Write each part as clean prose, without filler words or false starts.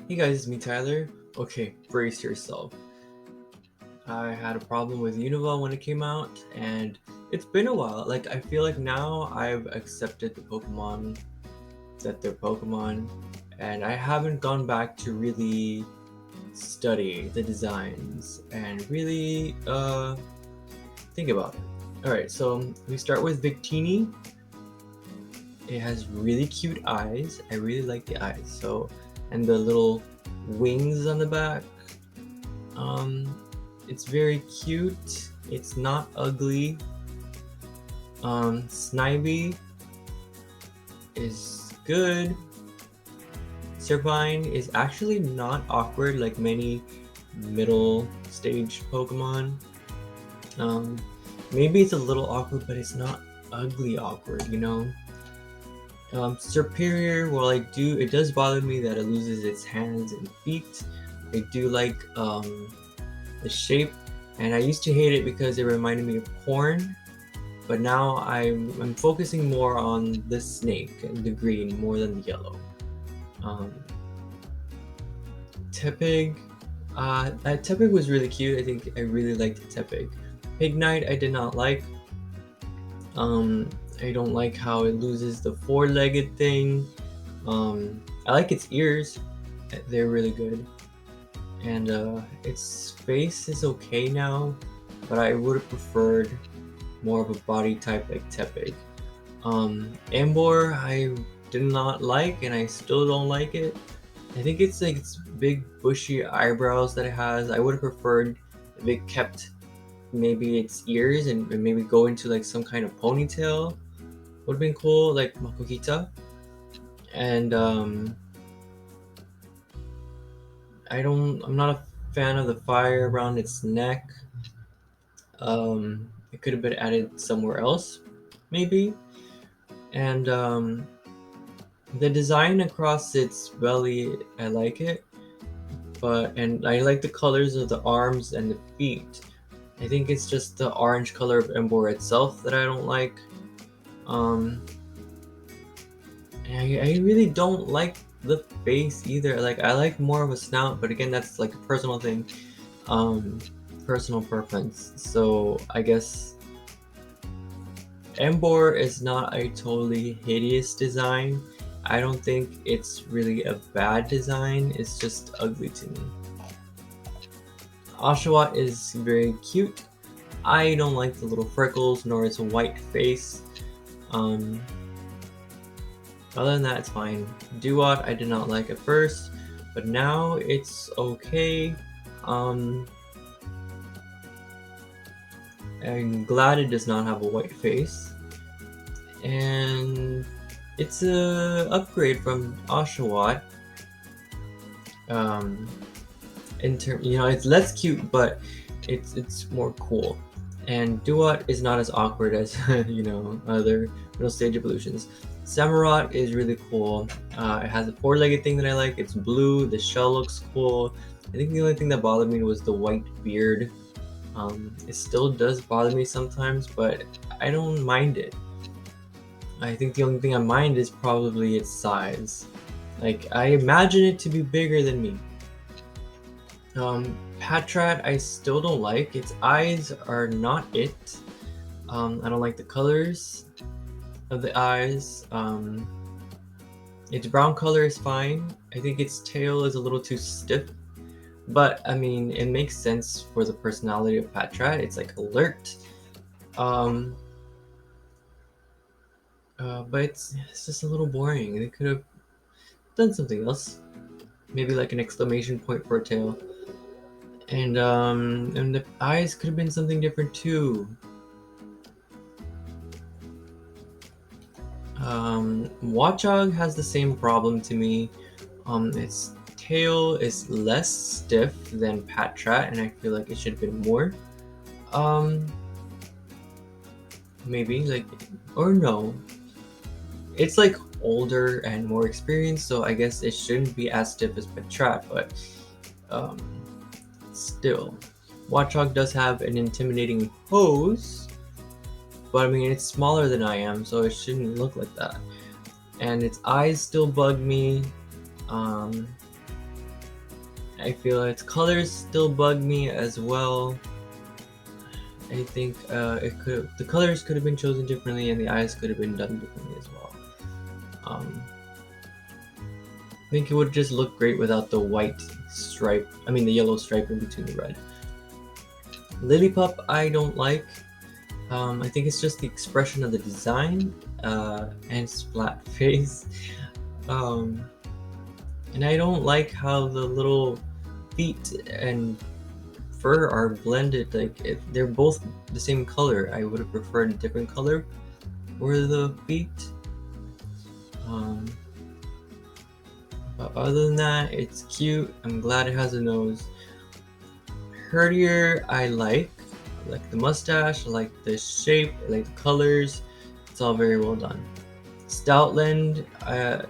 Hey guys, it's me Tyler. Okay, brace yourself. I had a problem with Unova when it came out, and it's been a while. Like, I feel like now I've accepted the Pokemon that they're Pokemon, and I haven't gone back to really study the designs and really think about it. Alright, so we start with Victini. It has really cute eyes. I really like the eyes. And the little wings on the back. Um, it's very cute. It's not ugly. Snivy is good. Servine is actually not awkward like many middle stage Pokemon. Um, Maybe it's a little awkward, but it's not ugly awkward, you know? Superior, well, it does bother me that it loses its hands and feet. I do like the shape, and I used to hate it because it reminded me of corn, but now I'm focusing more on the snake and the green more than the yellow. Um, Tepig, Tepig was really cute. I think I really liked Tepig. Pignite I did not like. I don't like how it loses the four-legged thing. I like its ears; they're really good. And its face is okay now, but I would have preferred more of a body type like Tepig. Ambor I did not like, and I still don't like it. I think it's like its big bushy eyebrows that it has. I would have preferred if it kept maybe its ears and maybe go into like some kind of ponytail. Would have been cool, like Makuhita. And I'm not a fan of the fire around its neck. It could have been added somewhere else, maybe. And the design across its belly, I like it, and I like the colors of the arms and the feet. I think it's just the orange color of Emboar itself that I don't like. Um, I really don't like the face either. Like, I like more of a snout, but again, that's like a personal thing, um, personal preference. So I guess Emboar is not a totally hideous design. I don't think it's really a bad design. It's just ugly to me. Oshawott is very cute. I don't like the little freckles nor its white face. Um, Other than that, it's fine. Duat I did not like at first, but now it's okay. I'm glad it does not have a white face, and it's a upgrade from Oshawott. Um, it's less cute, but it's more cool. And Duat is not as awkward as other middle stage evolutions. Samurott is really cool. It has a four-legged thing that I like. It's blue. The shell looks cool. I think the only thing that bothered me was the white beard. It still does bother me sometimes, but I don't mind it. I think the only thing I mind is probably its size. Like, I imagine it to be bigger than me. Patrat I still don't like. Its eyes are not it. I don't like the colors of the eyes. Its brown color is fine. I think its tail is a little too stiff. But, I mean, it makes sense for the personality of Patrat. It's like alert. But it's just a little boring. They could have done something else. Maybe like an exclamation point for a tail. And the eyes could have been something different too. Watchog has the same problem to me. Its tail is less stiff than Patrat, and I feel like it should have been more. Maybe like, or no. It's like older and more experienced, so I guess it shouldn't be as stiff as Patrat, but still. Watchog does have an intimidating pose, but I mean, it's smaller than I am, so it shouldn't look like that. And its eyes still bug me. I feel its colors still bug me as well. I think the colors could have been chosen differently, and the eyes could have been done differently as well. I think it would just look great without the white stripe. I mean, the yellow stripe in between the red. Lillipup, I don't like. I think it's just the expression of the design and its flat face. And I don't like how the little feet and fur are blended. Like, if they're both the same color, I would have preferred a different color for the feet. But other than that, it's cute. I'm glad it has a nose. Herdier, I like the mustache, I like the shape, I like the colors. It's all very well done. Stoutland,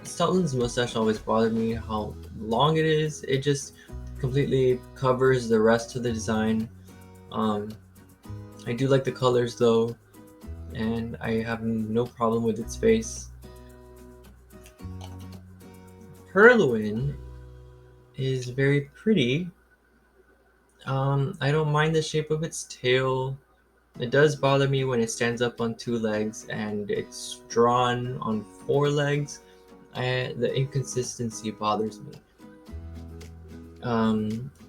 Stoutland's mustache always bothered me how long it is. It just completely covers the rest of the design. I do like the colors though, and I have no problem with its face. Purrloin is very pretty. I don't mind the shape of its tail. It does bother me when it stands up on 2 legs and it's drawn on 4 legs. The inconsistency bothers me.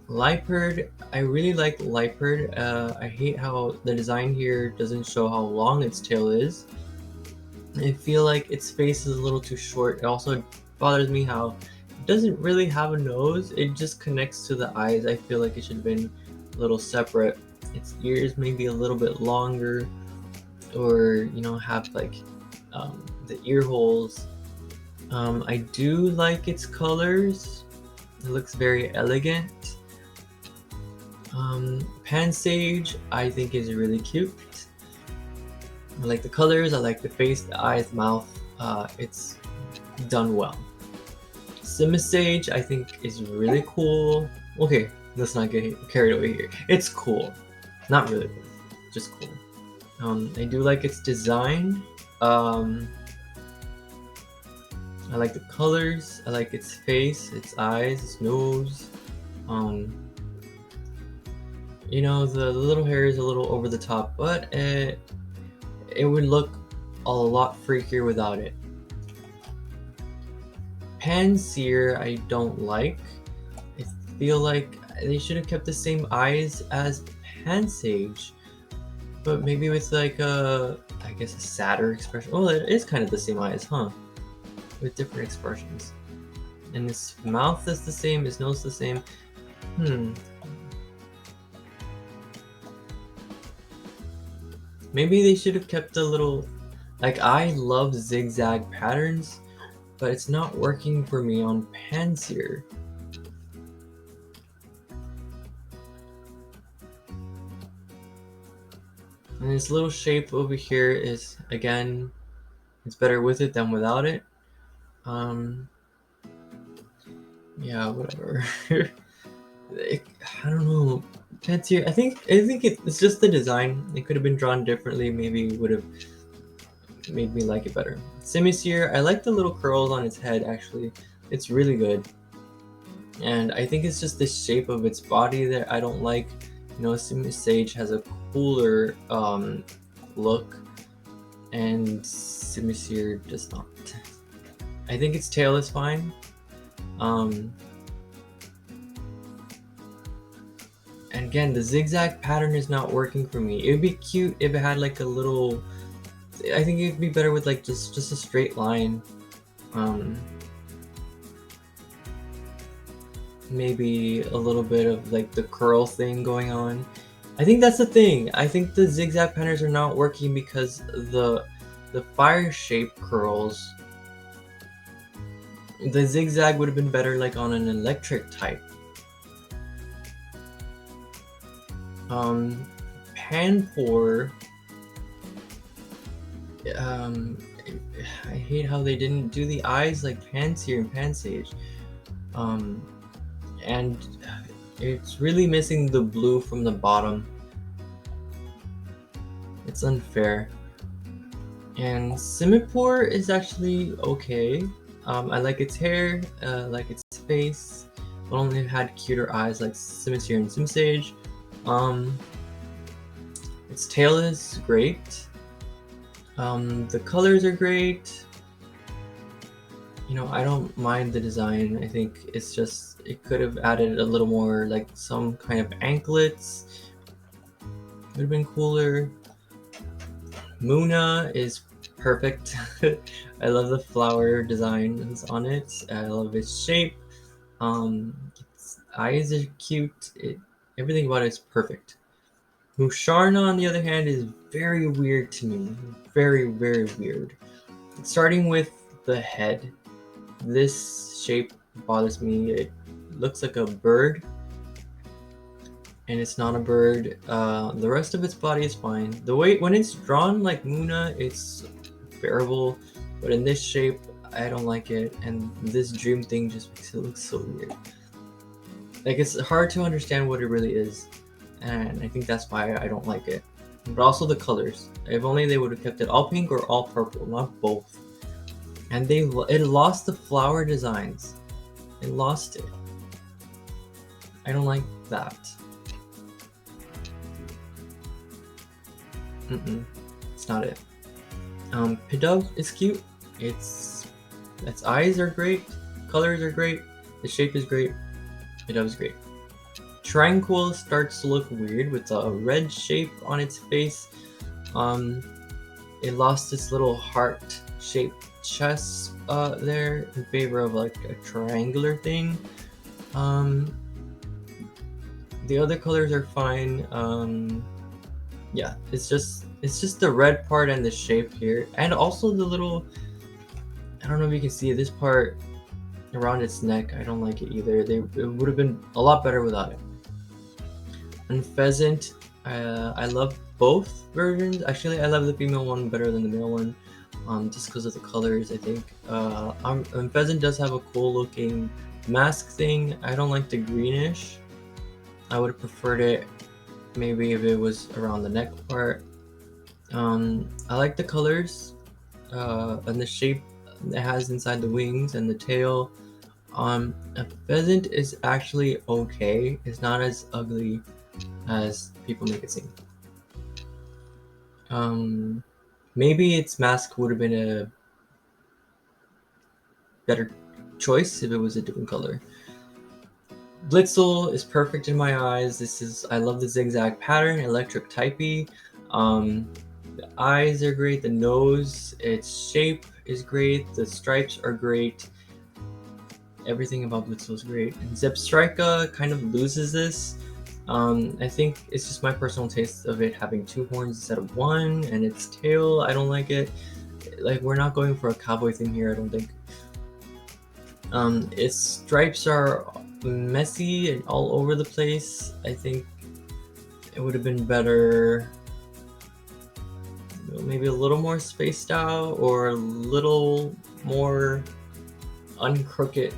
Liepard, I really like Liepard. I hate how the design here doesn't show how long its tail is. I feel like its face is a little too short. It also bothers me how it doesn't really have a nose. It just connects to the eyes. I feel like it should have been a little separate. Its ears maybe a little bit longer, or have like the ear holes. I do like its colors. It looks very elegant. Pansage, I think is really cute. I like the colors, I like the face, the eyes, mouth. It's done well. Simisage, I think is really cool. Okay, let's not get carried away here. It's cool. Not really cool, just cool. I do like its design. I like the colors. I like its face, its eyes, its nose. The little hair is a little over the top, but it would look a lot freakier without it. Pansear, I don't like. I feel like they should have kept the same eyes as Pansage, but maybe with like I guess a sadder expression. Well, it is kind of the same eyes, huh? With different expressions. And his mouth is the same, his nose is the same. Maybe they should have kept a little... Like, I love zigzag patterns, but it's not working for me on Pansear. And this little shape over here is, again, it's better with it than without it. Yeah, whatever. I don't know. Pansear, I think it's just the design. It could have been drawn differently. Maybe would have made me like it better. Simisear, I like the little curls on its head, actually. It's really good. And I think it's just the shape of its body that I don't like. Simisage has a cooler look, and Simisear does not. I think its tail is fine. And again, the zigzag pattern is not working for me. It would be cute if it had like a little... I think it'd be better with like just a straight line. Maybe a little bit of like the curl thing going on. I think that's the thing. I think the zigzag patterns are not working because the fire shape curls. The zigzag would have been better like on an electric type. Panpour. I hate how they didn't do the eyes like Pansear and Pansage. And it's really missing the blue from the bottom. It's unfair. And Simipour is actually okay. I like its hair, I like its face. only had cuter eyes like Simisear and Simisage. Um, its tail is great. The colors are great. You know, I don't mind the design. I think it's just, it could have added a little more, like some kind of anklets. Would have been cooler. Munna is perfect. I love the flower designs on it. I love its shape. Its eyes are cute. Everything about it is perfect. Musharna, on the other hand, is very weird to me. Very, very weird. Starting with the head, this shape bothers me. It looks like a bird, and it's not a bird. The rest of its body is fine. The way when it's drawn like Munna, it's bearable, but in this shape, I don't like it. And this dream thing just makes it look so weird. Like, it's hard to understand what it really is, and I think that's why I don't like it. But also the colors. If only they would have kept it all pink or all purple, not both. And it lost the flower designs. It lost it. I don't like that. It's not it. Pidove is cute. Its eyes are great. Colors are great. The shape is great. Pidove is great. Tranquil starts to look weird with a red shape on its face. It lost its little heart-shaped chest there in favor of like a triangular thing. The other colors are fine. Yeah, it's just the red part and the shape here, and also the little, I don't know if you can see this part around its neck. I don't like it either. It would have been a lot better without it. And Pheasant, I love both versions. Actually, I love the female one better than the male one, just because of the colors, I think. And Pheasant does have a cool looking mask thing. I don't like the greenish. I would have preferred it maybe if it was around the neck part. I like the colors and the shape it has inside the wings and the tail. A Pheasant is actually okay. It's not as ugly as people make it seem. Maybe its mask would have been a better choice if it was a different color. Blitzel is perfect in my eyes. I love the zigzag pattern, electric typey. The eyes are great, the nose, its shape is great, the stripes are great. Everything about Blitzel is great. And Zebstrika kind of loses this. I think it's just my personal taste of it having two horns instead of one, and its tail, I don't like it. Like, we're not going for a cowboy thing here, I don't think. Its stripes are messy and all over the place. I think it would have been better, maybe a little more spaced out or a little more uncrooked.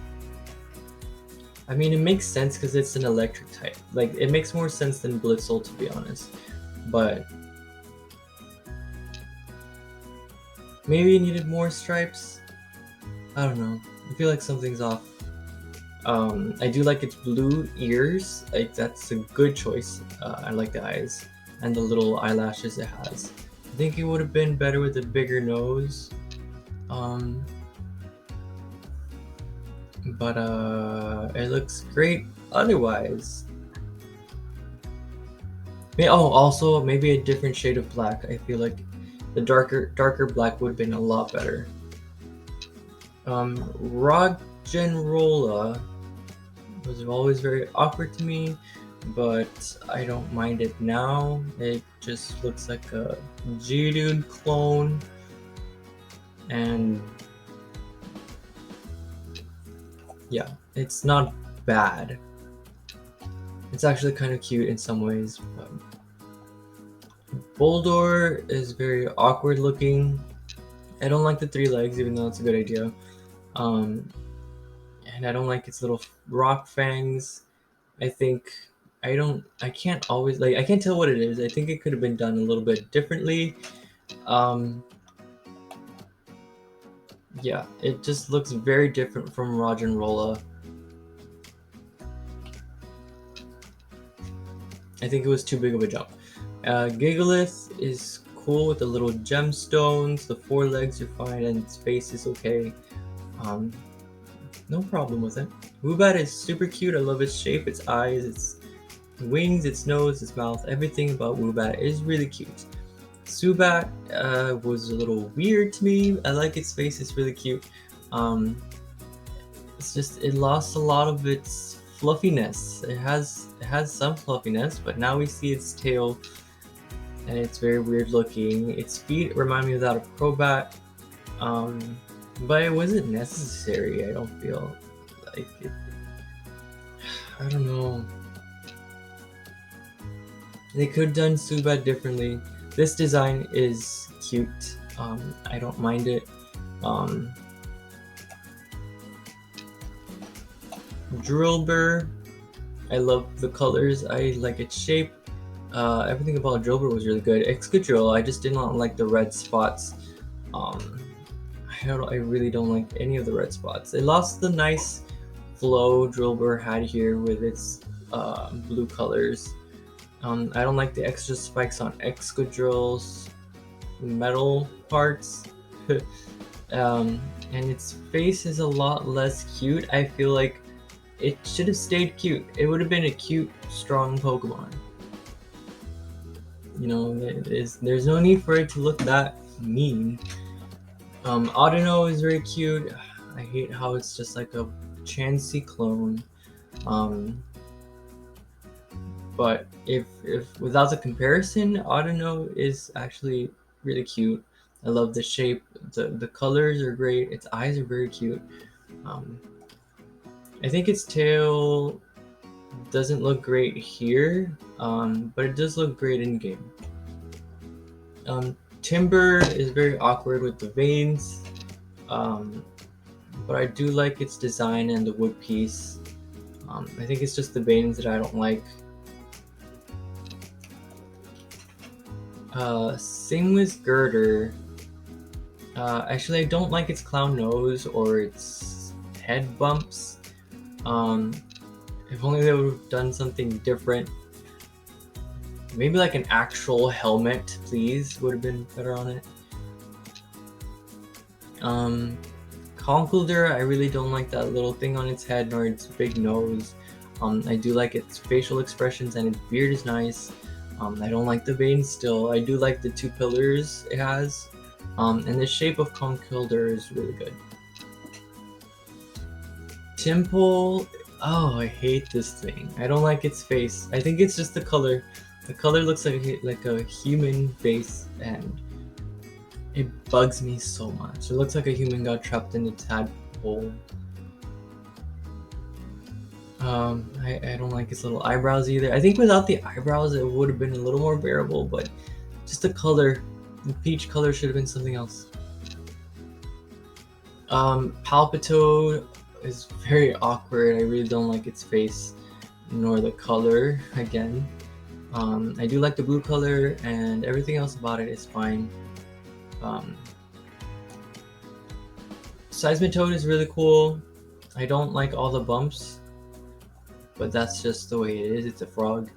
I mean, it makes sense because it's an electric type. Like, it makes more sense than Blitzel, to be honest. But maybe it needed more stripes. I don't know. I feel like something's off. I do like its blue ears. Like, that's a good choice. I like the eyes and the little eyelashes it has. I think it would have been better with a bigger nose. But it looks great otherwise. Also maybe a different shade of black. I feel like the darker black would have been a lot better. Roggenrola was always very awkward to me, but I don't mind it now. It just looks like a Geodude clone, and yeah, it's not bad. It's actually kind of cute in some ways. Boldor is very awkward looking. I don't like the 3 legs, even though it's a good idea. And I don't like its little rock fangs. I can't always, like, I can't tell what it is. I think it could have been done a little bit differently. Yeah, it just looks very different from Roggenrola. I think it was too big of a jump. Gigalith is cool with the little gemstones. The 4 legs are fine, and its face is okay. No problem with it. Woobat is super cute. I love its shape, its eyes, its wings, its nose, its mouth. Everything about Woobat is really cute. Zubat was a little weird to me. I like its face. It's really cute. It's just it lost a lot of its fluffiness. It has some fluffiness, but now we see its tail, and it's very weird looking. Its feet remind me of that of Crobat, but it wasn't necessary. I don't feel like it. I don't know. They could have done Zubat differently. This design is cute. I don't mind it. Drillbur, I love the colors. I like its shape. Everything about Drillbur was really good. Excadrill, I just did not like the red spots. I really don't like any of the red spots. It lost the nice flow Drillbur had here with its blue colors. I don't like the extra spikes on Excadrill's metal parts. And its face is a lot less cute. I feel like it should have stayed cute. It would have been a cute, strong Pokemon. You know, there's no need for it to look that mean. Audino is very cute. I hate how it's just like a Chansey clone. But if without the comparison, Audino is actually really cute. I love the shape. The colors are great. Its eyes are very cute. I think its tail doesn't look great here, but it does look great in game. Timber is very awkward with the veins, but I do like its design and the wood piece. I think it's just the veins that I don't like. Same with Girder. Actually, I don't like its clown nose or its head bumps. If only they would have done something different. Maybe like an actual helmet, please, would have been better on it. Conkeldurr, I really don't like that little thing on its head nor its big nose. I do like its facial expressions, and its beard is nice. I don't like the veins still. I do like the 2 pillars it has. And the shape of Conkeldurr is really good. Tympole, oh, I hate this thing. I don't like its face. I think it's just the color. The color looks like a human face, and it bugs me so much. It looks like a human got trapped in a tadpole. I don't like its little eyebrows either. I think without the eyebrows it would have been a little more bearable, but just the color, the peach color should have been something else. Palpitoad is very awkward. I really don't like its face nor the color again. I do like the blue color, and everything else about it is fine. Seismitoad is really cool. I don't like all the bumps, but that's just the way it is. It's a frog.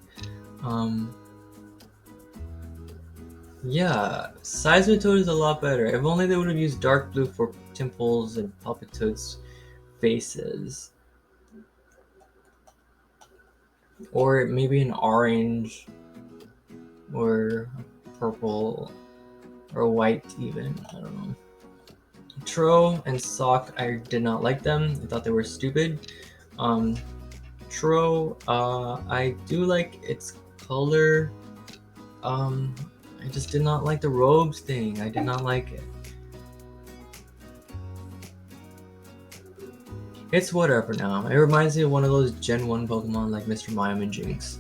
Yeah, Seismitoad is a lot better. If only they would have used dark blue for Tymple's and Palpitoad's faces. Or maybe an orange, or purple, or white even. I don't know. Tro and Sock, I did not like them. I thought they were stupid. Tro, I do like its color. I just did not like the robes thing. I did not like it. It's whatever now. It reminds me of one of those Gen 1 Pokemon like Mr. Mime and Jinx.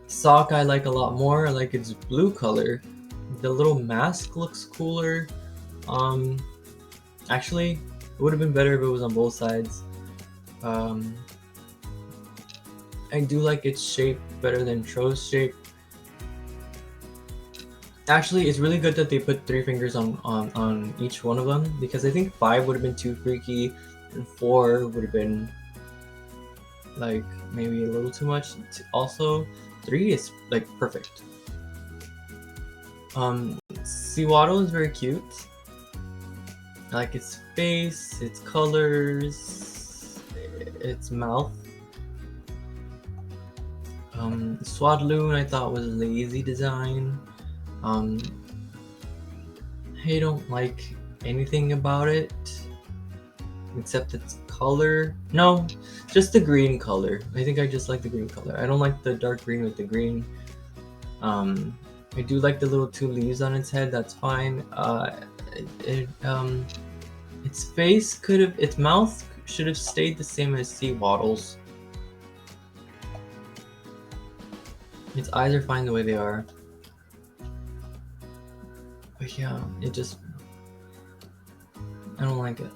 Sock I like a lot more. I like its blue color. The little mask looks cooler. Actually, it would have been better if it was on both sides. I do like its shape better than Tro's shape. Actually, it's really good that they put 3 fingers on each one of them, because I think 5 would have been too freaky, and 4 would have been like maybe a little too much. Also, 3 is like perfect. Sewaddle is very cute. I like its face, its colors, its mouth. Swadloon I thought was a lazy design. I don't like anything about it except its color. No, just the green color. I think I just like the green color. I don't like the dark green with the green. I do like the little 2 leaves on its head. That's fine. Its face its mouth should have stayed the same as Sewaddle's. Its eyes are fine the way they are. But yeah, I don't like it.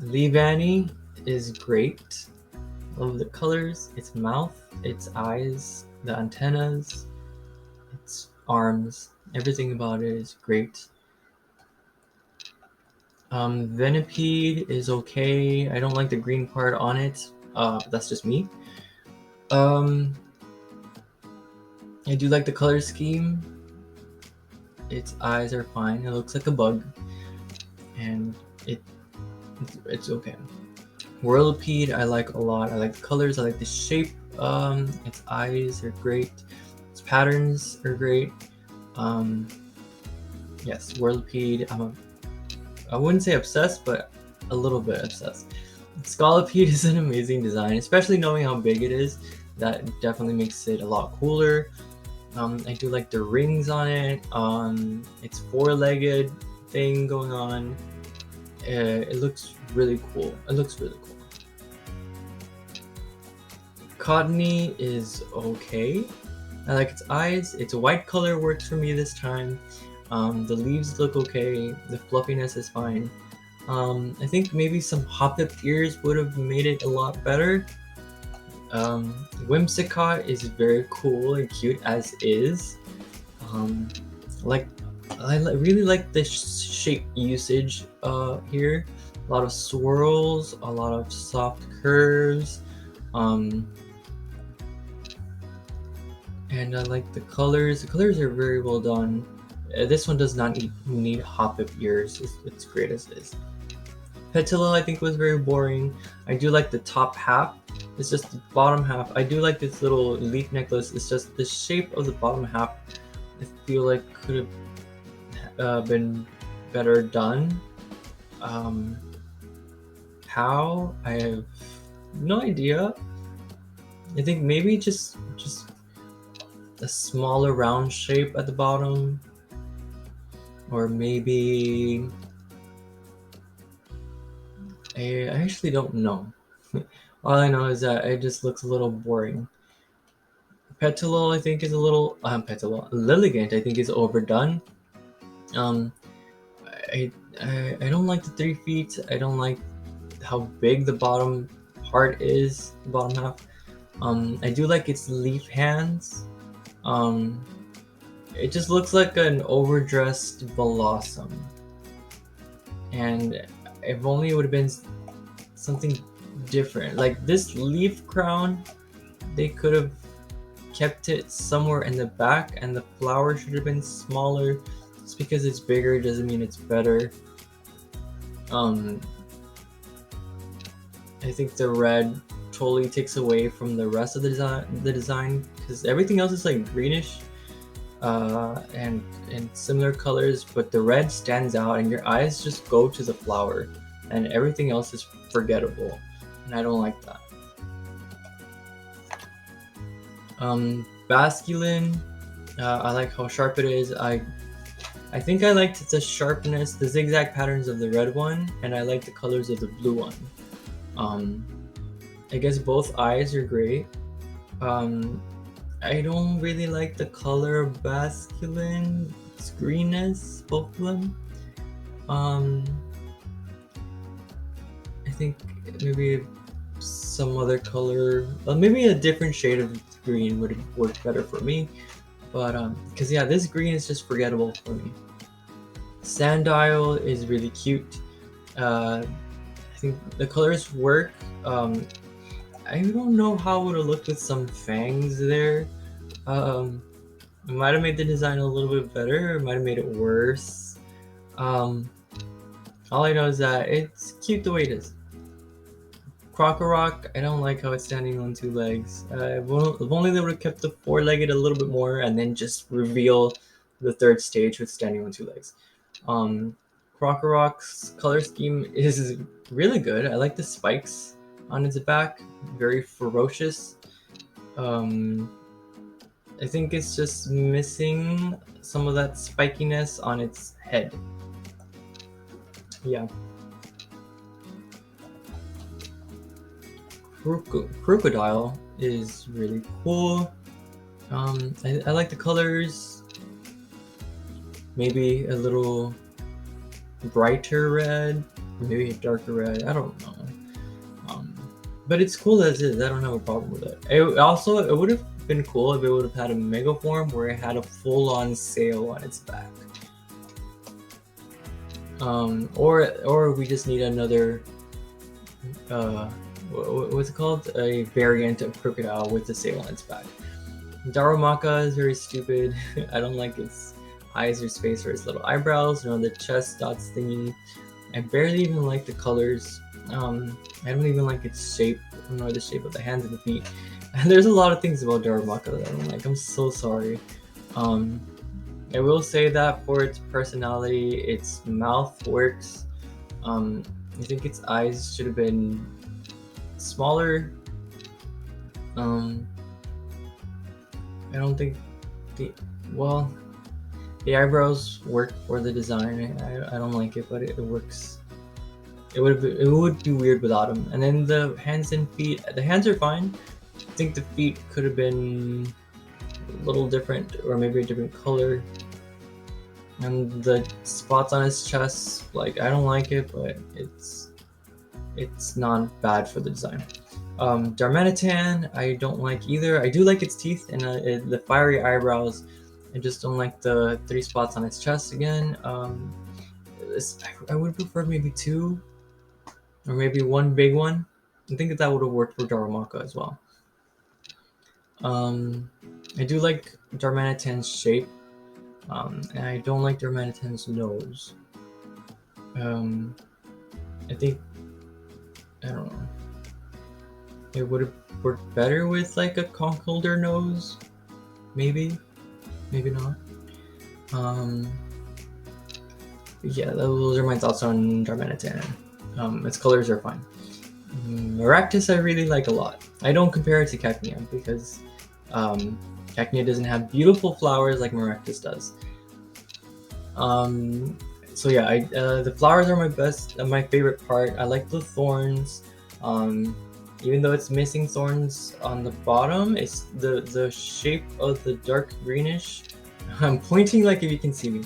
Leavanny is great. Love the colors, its mouth, its eyes, the antennas, its arms. Everything about it is great. Venipede is okay. I don't like the green part on it. But that's just me. I do like the color scheme. Its eyes are fine. It looks like a bug, and it's okay. Whirlipede I like a lot. I like the colors. I like the shape. Its eyes are great. Its patterns are great. Yes, Whirlipede. I wouldn't say obsessed, but a little bit obsessed. Scolipede is an amazing design, especially knowing how big it is. That definitely makes it a lot cooler. I do like the rings on it. Its 4-legged thing going on. It looks really cool. Cottony is okay. I like its eyes. Its white color works for me this time. The leaves look okay. The fluffiness is fine. I think maybe some Hoppip ears would have made it a lot better. Whimsicott is very cool and cute as is. I really like the shape usage here. A lot of swirls, a lot of soft curves, and I like the colors. The colors are very well done. This one does not need Hoppip ears. It's great as is. Petilil I think was very boring. I do like the top half. It's just the bottom half. I do like this little leaf necklace. It's just the shape of the bottom half. I feel like could have been better done. How? I have no idea. I think maybe just a smaller round shape at the bottom, or maybe I actually don't know. All I know is that it just looks a little boring. Petilil I think is a little Lilligant I think is overdone. I don't like the 3 feet. I don't like how big the bottom part is, the bottom half. I do like its leaf hands. It just looks like an overdressed Blossom. And if only it would have been something different. Like this leaf crown, they could have kept it somewhere in the back, and the flower should have been smaller. Just because it's bigger doesn't mean it's better. I think the red totally takes away from the rest of the design because everything else is like greenish and similar colors, but the red stands out and your eyes just go to the flower, and everything else is forgettable, and I don't like that. Basculin, I like how sharp it is. I think I liked the sharpness, the zigzag patterns of the red one, and I like the colors of the blue one. I guess both eyes are great. I don't really like the color of Basculin. It's greenness, both of them. I think maybe some other color, maybe a different shade of green would work better for me. But because yeah, this green is just forgettable for me. Sandile is really cute. I think the colors work. I don't know how it would have looked with some fangs there. Um, it might have made the design a little bit better, or might have made it worse. Um, all I know is that it's cute the way it is. Crocorock, I don't like how it's standing on two legs. If only they would have kept the four-legged a little bit more and then just reveal the third stage with standing on two legs. Crocorock's color scheme is really good. I like the spikes on its back, very ferocious. I think it's just missing some of that spikiness on its head. Yeah. Crocodile is really cool. I like the colors. Maybe a little brighter red, maybe a darker red. I don't know. But it's cool as is. I don't have a problem with it. It would have been cool if it would have had a mega form where it had a full-on sail on its back. Or we just need another what's it called? A variant of Crocodile with the sail on its back. Darumaka is very stupid. I don't like its eyes or face or its little eyebrows, nor the chest dots thingy. I barely even like the colors. I don't even like its shape, nor the shape of the hands and the feet. And there's a lot of things about Darumaka that I don't like. I'm so sorry. I will say that for its personality, its mouth works. I think its eyes should have been smaller. I don't think the eyebrows work for the design. I don't like it, but it works. It would be weird without them. And then the hands and feet. The hands are fine. I think the feet could have been a little different, or maybe a different color. And the spots on his chest, like, I don't like it, but it's not bad for the design. Darmanitan, I don't like either. I do like its teeth and the fiery eyebrows. I just don't like the 3 spots on its chest again. I would prefer maybe 2, or maybe 1 big one. I think that would have worked for Darumaka as well. I do like Darmanitan's shape, and I don't like Darmanitan's nose. I think, I don't know. It would have worked better with like a conch holder nose, maybe not. Yeah, those are my thoughts on Darmanitan. Its colors are fine. Maractus I really like a lot. I don't compare it to Cacnea because Cacnea doesn't have beautiful flowers like Maractus does. So yeah, the flowers are my favorite part. I like the thorns. Even though it's missing thorns on the bottom, it's the shape of the dark greenish. I'm pointing like if you can see me.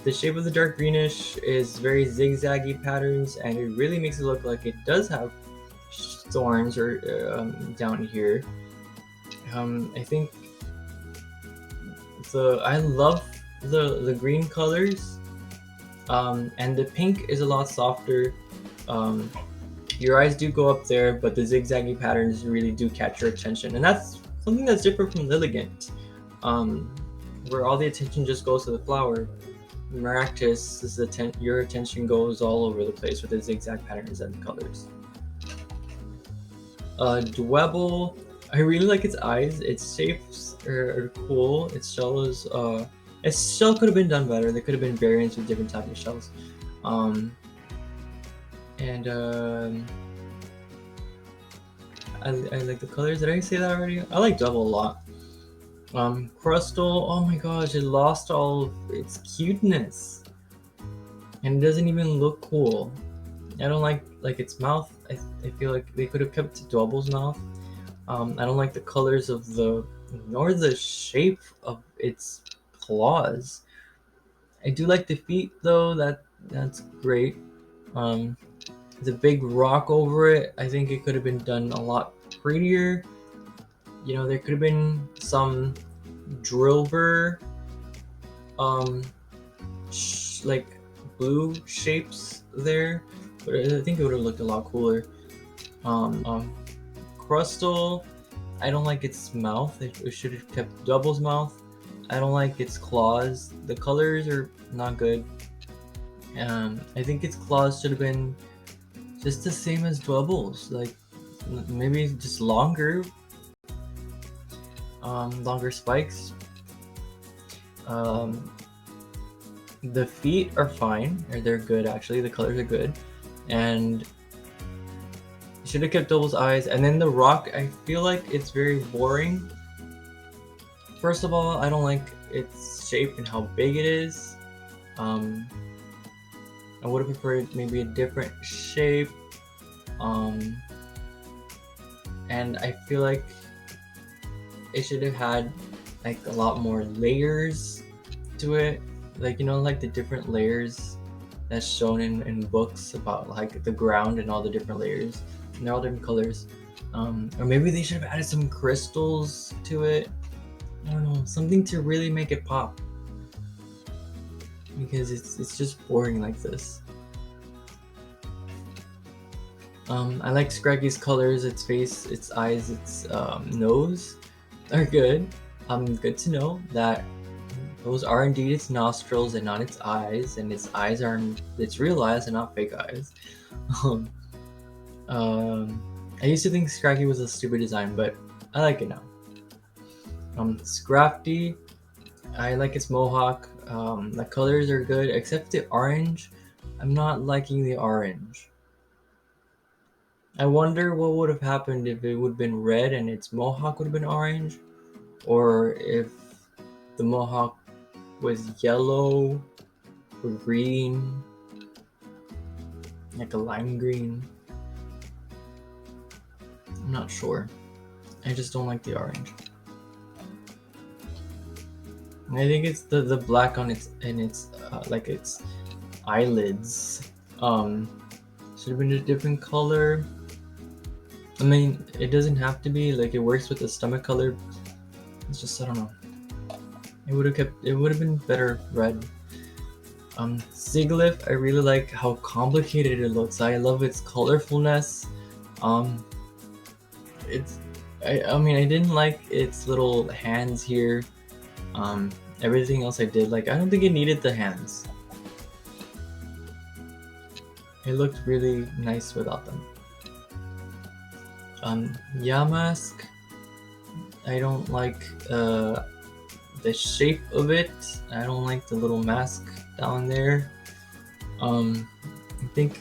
The shape of the dark greenish is very zigzaggy patterns, and it really makes it look like it does have thorns or down here. I think I love the green colors, and the pink is a lot softer. Your eyes do go up there, but the zigzaggy patterns really do catch your attention, and that's something that's different from Lilligant, where all the attention just goes to the flower. Maractus your attention goes all over the place with the zigzag patterns and the colors. Dwebble, I really like its eyes. Its shapes are cool. Its shell could have been done better. There could have been variants with different types of shells. I like the colors. Did I say that already? I like Dwebble a lot. Crustal, oh my gosh, it lost all of its cuteness. And it doesn't even look cool. I don't like its mouth. I feel like they could have kept Dwebble's mouth. I don't like the colors of nor the shape of its claws. I do like the feet though, that's great. The big rock over it, I think it could have been done a lot prettier. You know, there could have been some Drilver, like blue shapes there, but I think it would have looked a lot cooler. Crustle, I don't like its mouth. It should have kept Double's mouth. I don't like its claws. The colors are not good. I think its claws should have been just the same as Double's. Like maybe just longer. Longer spikes. The feet are fine, or they're good actually. The colors are good, and should have kept Double's eyes. And then the rock, I feel like it's very boring. First of all, I don't like its shape and how big it is. I would have preferred maybe a different shape. And I feel like it should have had like a lot more layers to it. Like, you know, like the different layers that's shown in books about like the ground and all the different layers. And they're all different colors. Or maybe they should have added some crystals to it. I don't know, something to really make it pop. Because it's just boring like this. I like Scraggy's colors, its face, its eyes, its nose are good. Good to know that those are indeed its nostrils and not its eyes, and its eyes are its real eyes and not fake eyes. I used to think Scraggy was a stupid design, but I like it now. Scrafty, I like its mohawk. The colors are good, except the orange. I'm not liking the orange. I wonder what would have happened if it would have been red and its mohawk would have been orange, or if the mohawk was yellow or green, like a lime green. I'm not sure. I just don't like the orange. I think it's the black on its like its eyelids. Should have been a different color. I mean, it doesn't have to be, like, it works with the stomach color. It's just, I don't know. It would have been better red. Sigilyph, I really like how complicated it looks. I love its colorfulness. I mean, I didn't like its little hands here. Everything else I did. Like, I don't think it needed the hands. It looked really nice without them. Yamask, I don't like the shape of it. I don't like the little mask down there. I think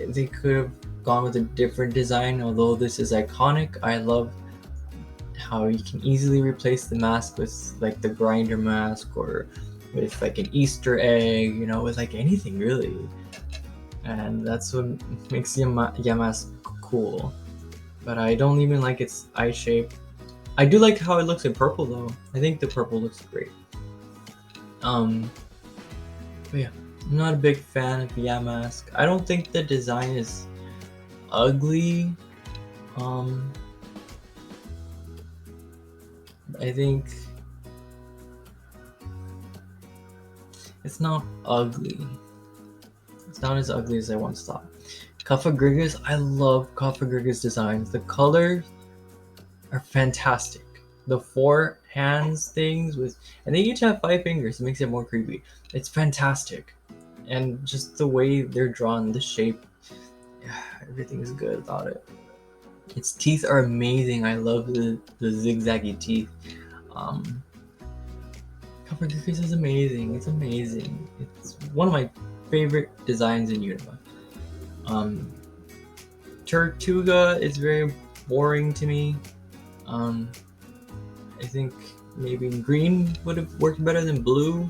they could have gone with a different design, although this is iconic. I love how you can easily replace the mask with like the grinder mask, or with like an Easter egg, you know, with like anything really. And that's what makes Yamask cool. But I don't even like its eye shape. I do like how it looks in purple though. I think the purple looks great. But yeah, I'm not a big fan of Yamask. I don't think the design is ugly. I think it's not ugly. It's not as ugly as I once thought. Cofagrigus, I love Cofagrigus designs. The colors are fantastic. The 4 hands things and they each have 5 fingers. It makes it more creepy. It's fantastic, and just the way they're drawn, the shape, everything is good about it. Its teeth are amazing. I love the zigzaggy teeth. Cofagrigus is amazing. It's amazing. It's one of my favorite designs in Unova. Tortuga is very boring to me. I think maybe green would have worked better than blue,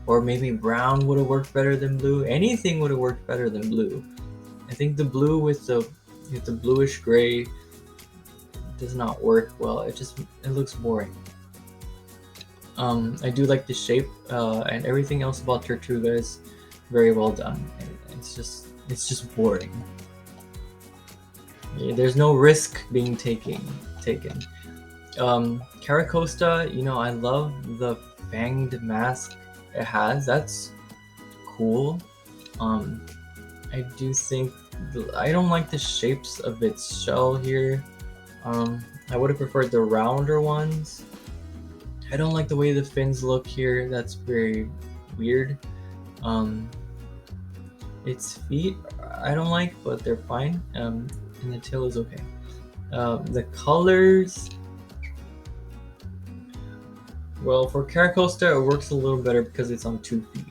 or maybe brown would have worked better than blue. Anything would have worked better than blue. I think the blue with the bluish gray does not work well. It looks boring. I do like the shape, and everything else about Tortuga is very well done. It's just boring. Yeah, there's no risk being taken. Caracosta, you know, I love the fanged mask it has. That's cool. I do think I don't like the shapes of its shell here. I would have preferred the rounder ones. I don't like the way the fins look here. That's very weird. Um, its feet I don't like, but they're fine. And the tail is okay. The colors, well, for Caracosta it works a little better because it's on 2 feet.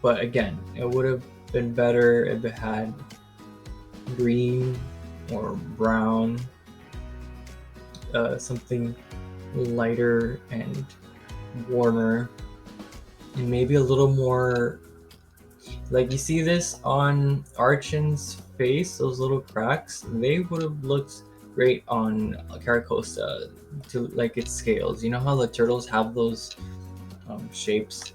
But again, it would have been better if it had green or brown, something lighter and warmer, and maybe a little more. Like, you see this on Archon's face, those little cracks, they would have looked great on Caracosta to like its scales. You know how the turtles have those shapes?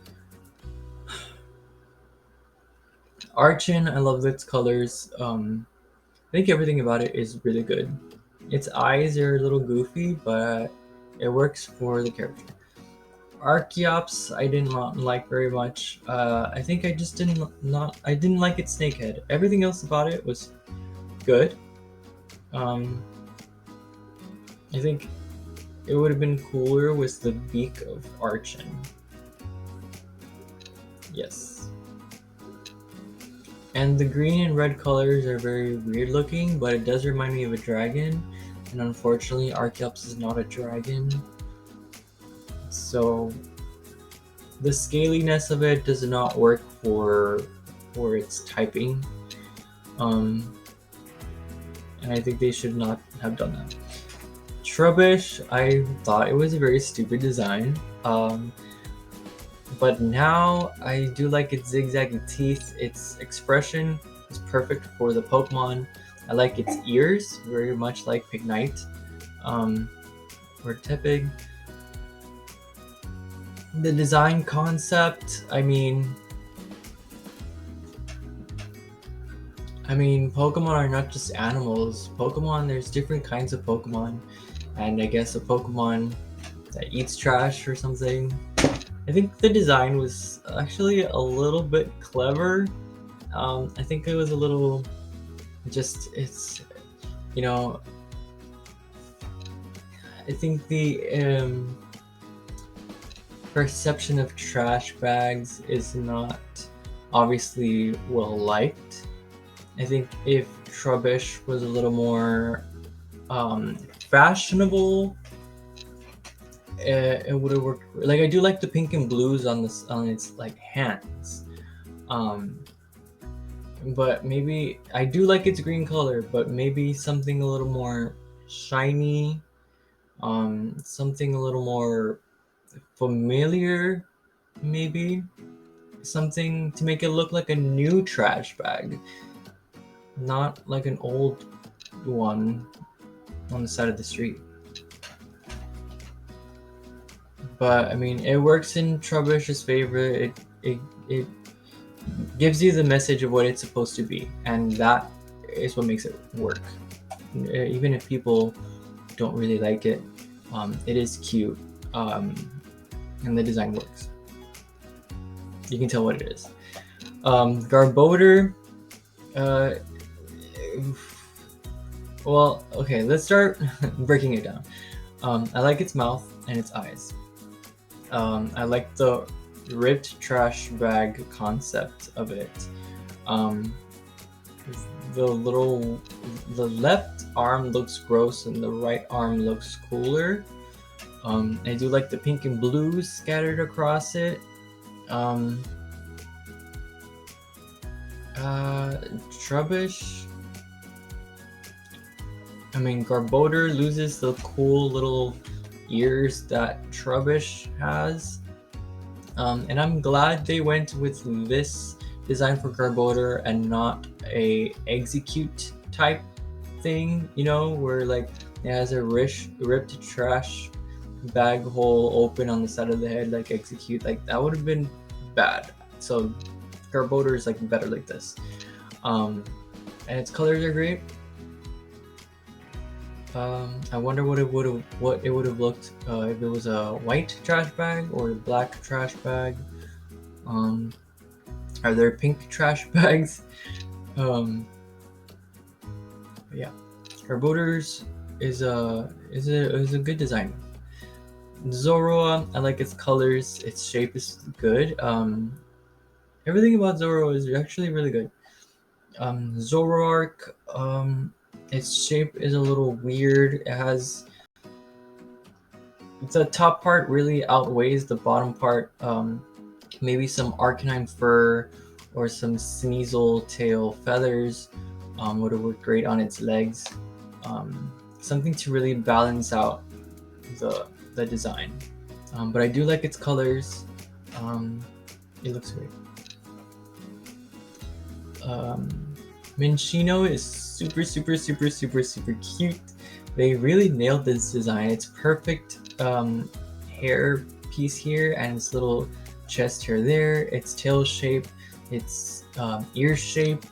Archon, I love its colors. I think everything about it is really good. Its eyes are a little goofy, but it works for the character. Archeops, I didn't like very much. I think I just I didn't like its snake head. Everything else about it was good. I think it would have been cooler with the beak of Archon. Yes. And the green and red colors are very weird looking, but it does remind me of a dragon. And unfortunately, Archeops is not a dragon. So the scaliness of it does not work for its typing. And I think they should not have done that. Trubbish, I thought it was a very stupid design. But now I do like its zigzaggy teeth. Its expression is perfect for the Pokemon. I like its ears, very much like Pignite or Tepig. The design concept, I mean, Pokemon are not just animals. There's different kinds of Pokemon, and I guess a Pokemon that eats trash or something. I think the design was actually a little bit clever. I think it was a little it's, I think the perception of trash bags is not obviously well liked. I think if Trubbish was a little more fashionable, it would have worked. Like, I do like the pink and blues on its like hands, but maybe I do like its green color, but maybe something a little more shiny, something a little more familiar, maybe something to make it look like a new trash bag, not like an old one on the side of the street. But I mean, it works in Trubbish's favor. It gives you the message of what it's supposed to be, and that is what makes it work. Even if people don't really like it, it is cute, and the design works. You can tell what it is. Garbodor. Well, okay, let's start breaking it down. I like its mouth and its eyes. I like the ripped trash bag concept of it. The left arm looks gross and the right arm looks cooler. I do like the pink and blue scattered across it. Trubbish. Garbodor loses the cool little ears that Trubbish has. And I'm glad they went with this design for Garbodor and not a Execute type thing, where like it has a ripped trash bag hole open on the side of the head like Execute. Like, that would have been bad. So Garbodor is like better like this. And its colors are great. I wonder what it would have looked if it was a white trash bag or a black trash bag. Are there pink trash bags? Yeah. Herboders is a good design. Zoroa, I like its colors, its shape is good. Everything about Zoroa is actually really good. Zoroark, its shape is a little weird. It has the top part really outweighs the bottom part. Maybe some Arcanine fur or some Sneasel tail feathers would have worked great on its legs. Something to really balance out the design. But I do like its colors. It looks great. Minccino is super cute. They really nailed this design. It's perfect hair piece here and its little chest hair there, its tail shape, its ear shape,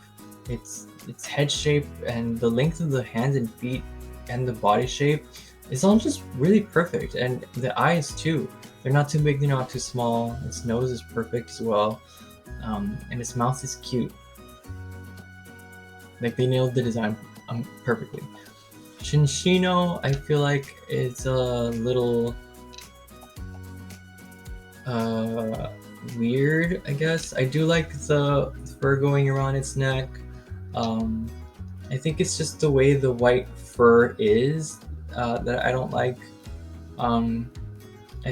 its head shape, and the length of the hands and feet and the body shape is all just really perfect. And the eyes too. They're not too big, they're not too small. Its nose is perfect as well. And its mouth is cute. Like they nailed the design perfectly. Cinccino, I feel like it's a little weird, I guess. I do like the fur going around its neck. I think it's just the way the white fur is that I don't like. I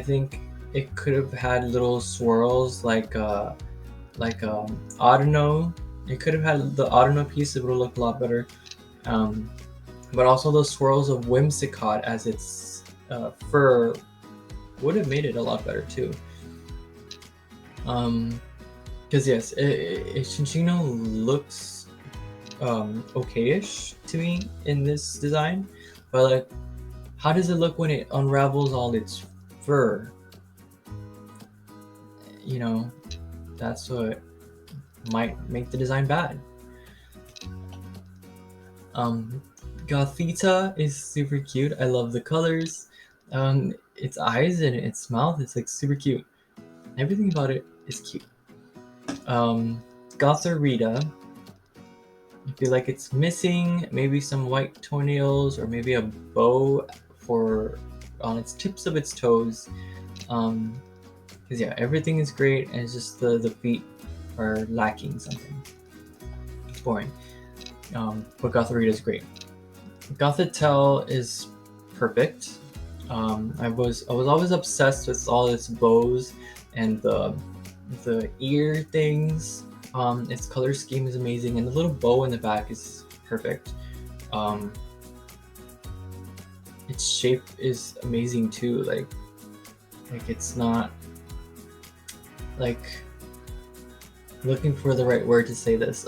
think it could have had little swirls like Audino. It could have had the Audino piece, it would have looked a lot better. But also those swirls of Whimsicott as its fur would have made it a lot better too. Because yes, Cinccino looks okay-ish to me in this design, but like, how does it look when it unravels all its fur? You know, that's what might make the design bad. Gothita is super cute. I love the colors. Its eyes and its mouth, it's like super cute. Everything about it is cute. Gothorita, I feel like it's missing maybe some white toenails or maybe a bow on its tips of its toes. Because yeah, everything is great, and it's just the feet are lacking something. It's boring. But Gothorita is great. Gothitelle is perfect. I was always obsessed with all its bows and the ear things. Its color scheme is amazing, and the little bow in the back is perfect. Its shape is amazing too. Like it's not like, looking for the right word to say this.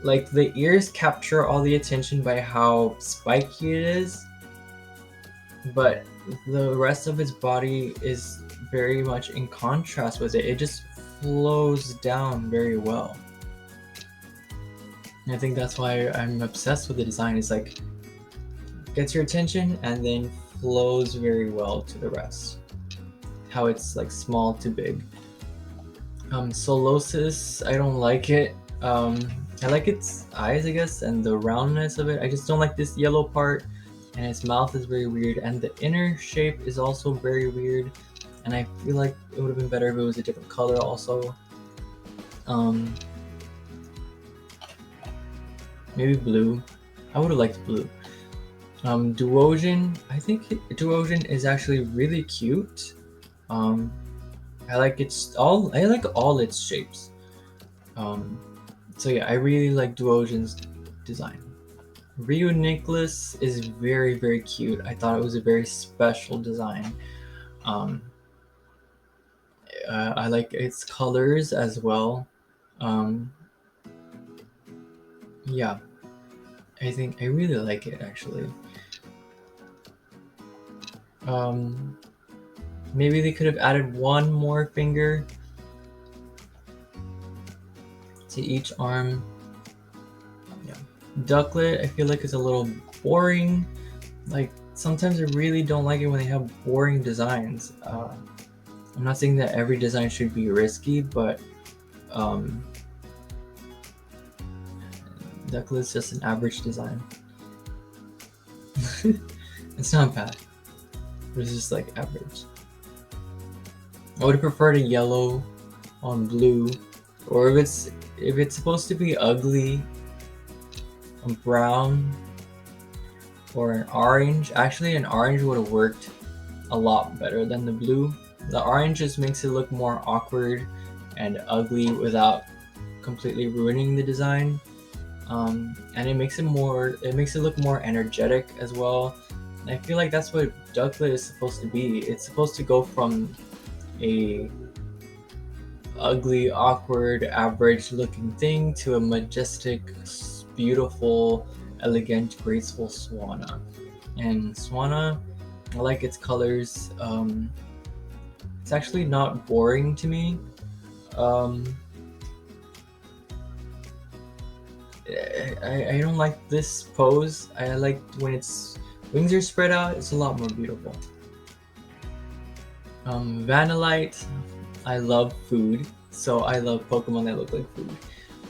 Like the ears capture all the attention by how spiky it is, but the rest of its body is very much in contrast with it. It just flows down very well. And I think that's why I'm obsessed with the design. It's like, gets your attention and then flows very well to the rest. How it's like small to big. Solosis, I don't like it. I like its eyes, I guess, and the roundness of it. I just don't like this yellow part, and its mouth is very weird, and the inner shape is also very weird, and I feel like it would have been better if it was a different color also. Maybe blue. I would have liked blue. Duosion, I think Duosion is actually really cute. I like all its shapes. So yeah, I really like Duosion's design. Reuniclus is very cute. I thought it was a very special design. I like its colors as well. Yeah, I think I really like it actually. Maybe they could have added one more finger to each arm. Yeah. Ducklet, I feel like it's a little boring. Like sometimes I really don't like it when they have boring designs. I'm not saying that every design should be risky, but Duckless is just an average design. It's not bad. It's just like average. I would have preferred a yellow on blue, or if it's supposed to be ugly, a brown or an orange. Actually, an orange would have worked a lot better than the blue. The orange just makes it look more awkward and ugly without completely ruining the design. And it makes it look more energetic as well. And I feel like that's what Ducklet is supposed to be. It's supposed to go from a ugly, awkward, average looking thing to a majestic, beautiful, elegant, graceful Swanna. And Swanna, I like its colors. It's actually not boring to me. I don't like this pose. I like when its wings are spread out, it's a lot more beautiful. Vanillite, I love food, so I love Pokemon that look like food.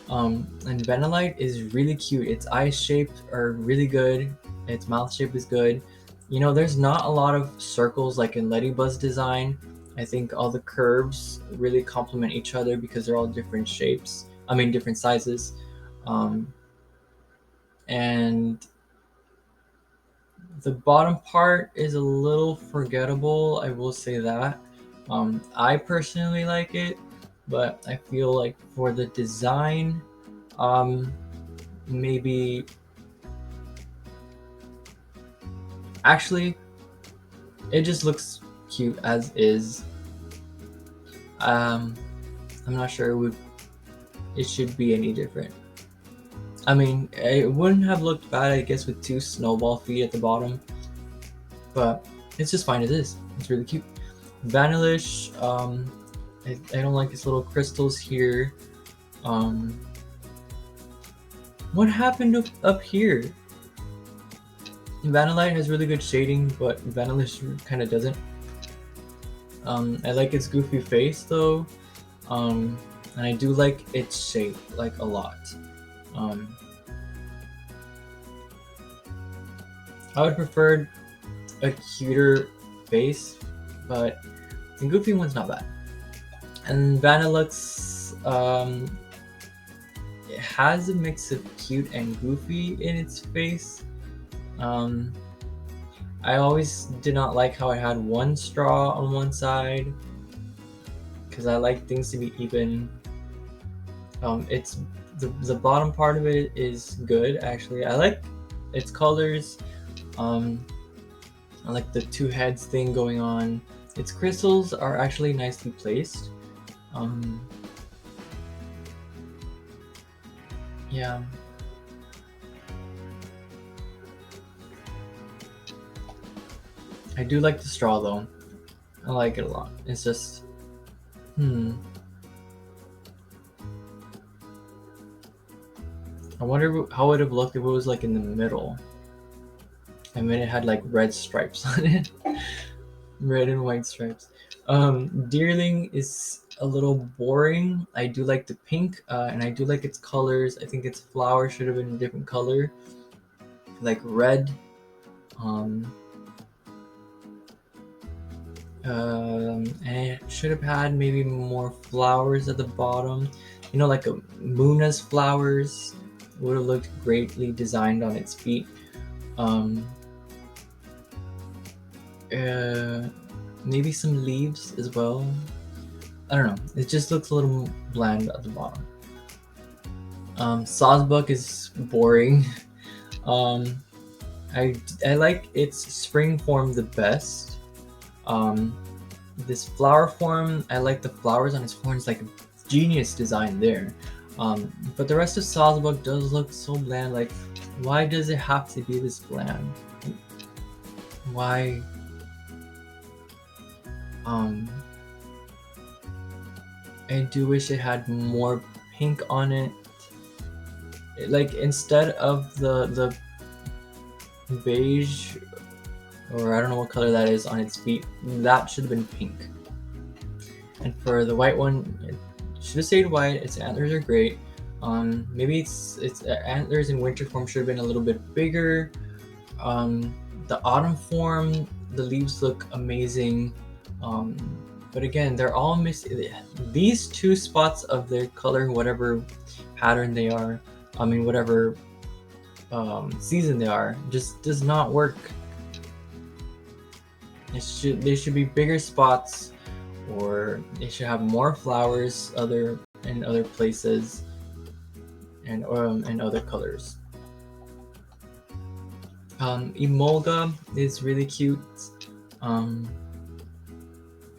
And Vanillite is really cute. Its eye shape are really good. Its mouth shape is good. You know, there's not a lot of circles like in Ladybuzz design. I think all the curves really complement each other because they're all different shapes. I mean, different sizes. And the bottom part is a little forgettable, I will say that. I personally like it, but I feel like for the design, maybe. Actually, it just looks cute as is. I'm not sure it should be any different. I mean, it wouldn't have looked bad, I guess, with 2 snowball feet at the bottom, but it's just fine as is. It's really cute. Vanillish, I don't like its little crystals here. What happened up here? Vanillite has really good shading, but Vanillish kind of doesn't. I like its goofy face though, and I do like its shape like a lot. I would prefer a cuter face, but the goofy one's not bad. And Vanillux, it has a mix of cute and goofy in its face. I always did not like how it had one straw on one side, because I like things to be even. It's the bottom part of it is good actually. I like its colors. I like the 2 heads thing going on. Its crystals are actually nicely placed. Yeah. I do like the straw though. I like it a lot. It's just, I wonder how it would have looked if it was like in the middle. I mean, it had like red stripes on it. Red and white stripes. Deerling is a little boring. I do like the pink, and I do like its colors. I think its flower should have been a different color, like red. And it should have had maybe more flowers at the bottom. You know, like a Muna's flowers would have looked greatly designed on its feet. Maybe some leaves as well. I don't know. It just looks a little bland at the bottom. Sawsbuck is boring. I like its spring form the best. This flower form, I like the flowers on its horns, like a genius design there. But the rest of Sawsbuck does look so bland. Like, why does it have to be this bland? Why? I do wish it had more pink on it. Like, instead of the beige, or I don't know what color that is on its feet, that should have been pink. And for the white one, it should have stayed white. Its antlers are great. Maybe its antlers in winter form should have been a little bit bigger. The autumn form, the leaves look amazing. Um, but again, they're all missing. These two spots of their color, whatever pattern they are, whatever season they are, just does not work. They should be bigger spots, or they should have more flowers in other places, and other colors. Emolga is really cute. I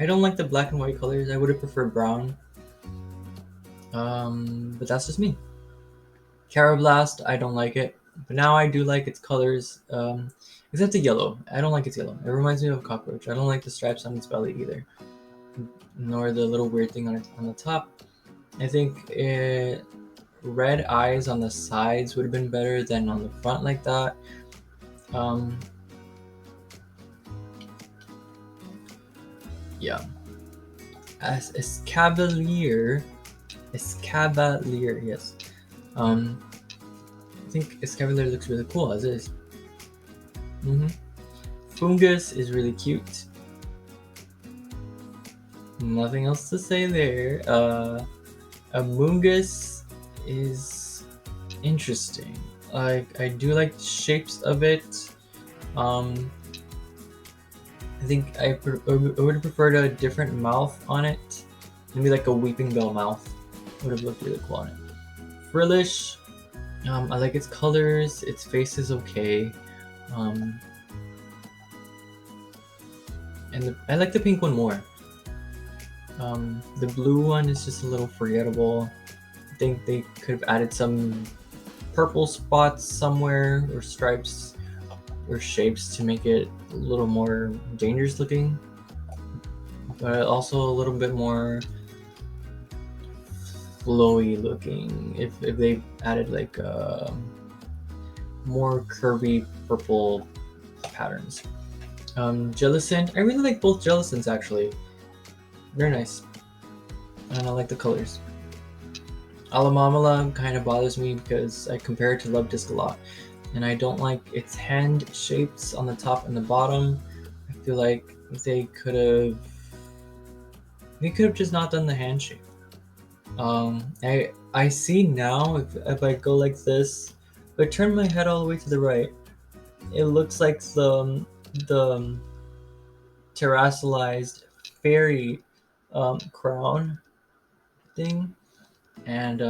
don't like the black and white colors. I would have preferred brown. But that's just me. Carablast, I don't like it. But now I do like its colors. Except the yellow. I don't like its yellow. It reminds me of a cockroach. I don't like the stripes on its belly either. Nor the little weird thing on the top. I think red eyes on the sides would have been better than on the front like that. Yeah. As Escavalier, yes. I think Escavalier looks really cool as is. Fungus is really cute. Nothing else to say there. Amoonguss is interesting. I do like the shapes of it. I think I would have preferred a different mouth on it. Maybe like a weeping bell mouth. Would have looked really cool on it. Frillish, I like its colors. Its face is okay. And I like the pink one more. The blue one is just a little forgettable. I think they could have added some purple spots somewhere, or stripes, or shapes to make it a little more dangerous looking, but also a little bit more flowy looking. If they added like more curvy purple patterns. Jellicent, I really like both Jellicents actually. Very nice, and I like the colors. Alamamala kind of bothers me because I compare it to Luvdisc a lot, and I don't like its hand shapes on the top and the bottom. I feel like they could have just not done the hand shape. I see now, if I go like this, if I turn my head all the way to the right, it looks like the terrassalized fairy crown thing, and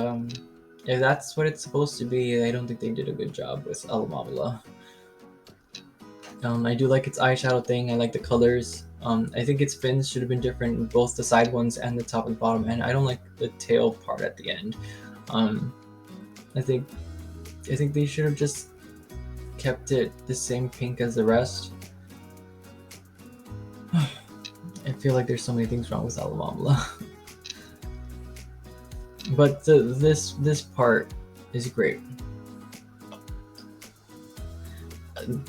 if that's what it's supposed to be, I don't think they did a good job with Alamamala. I do like its eyeshadow thing. I like the colors. I think its fins should have been different, both the side ones and the top and bottom, and I don't like the tail part at the end. I think they should have just kept it the same pink as the rest. I feel like there's so many things wrong with Alamamala. But this part is great.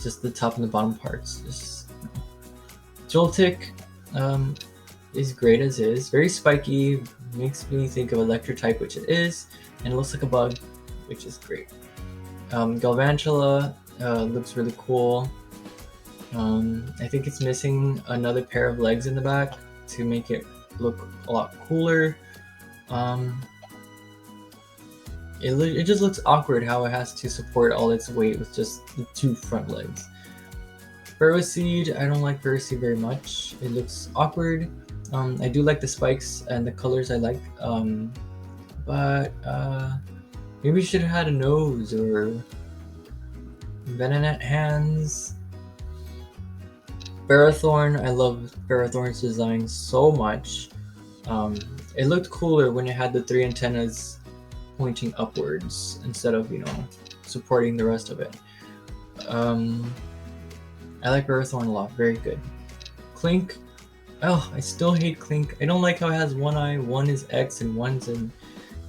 Just the top and the bottom parts. Joltik is great as is. Very spiky, makes me think of Electrotype, which it is, and it looks like a bug, which is great. Galvantula looks really cool. I think it's missing another pair of legs in the back to make it look a lot cooler. It just looks awkward how it has to support all its weight with just the two front legs. Ferroseed, I don't like Ferroseed very much. It looks awkward. I do like the spikes and the colors I like, but maybe it should have had a nose or Venonat hands. Ferrothorn, I love Ferrothorn's design so much. It looked cooler when it had the three antennas pointing upwards instead of, supporting the rest of it. I like Ferrothorn a lot, very good. Clink, I still hate Clink. I don't like how it has one eye, one is X and one's in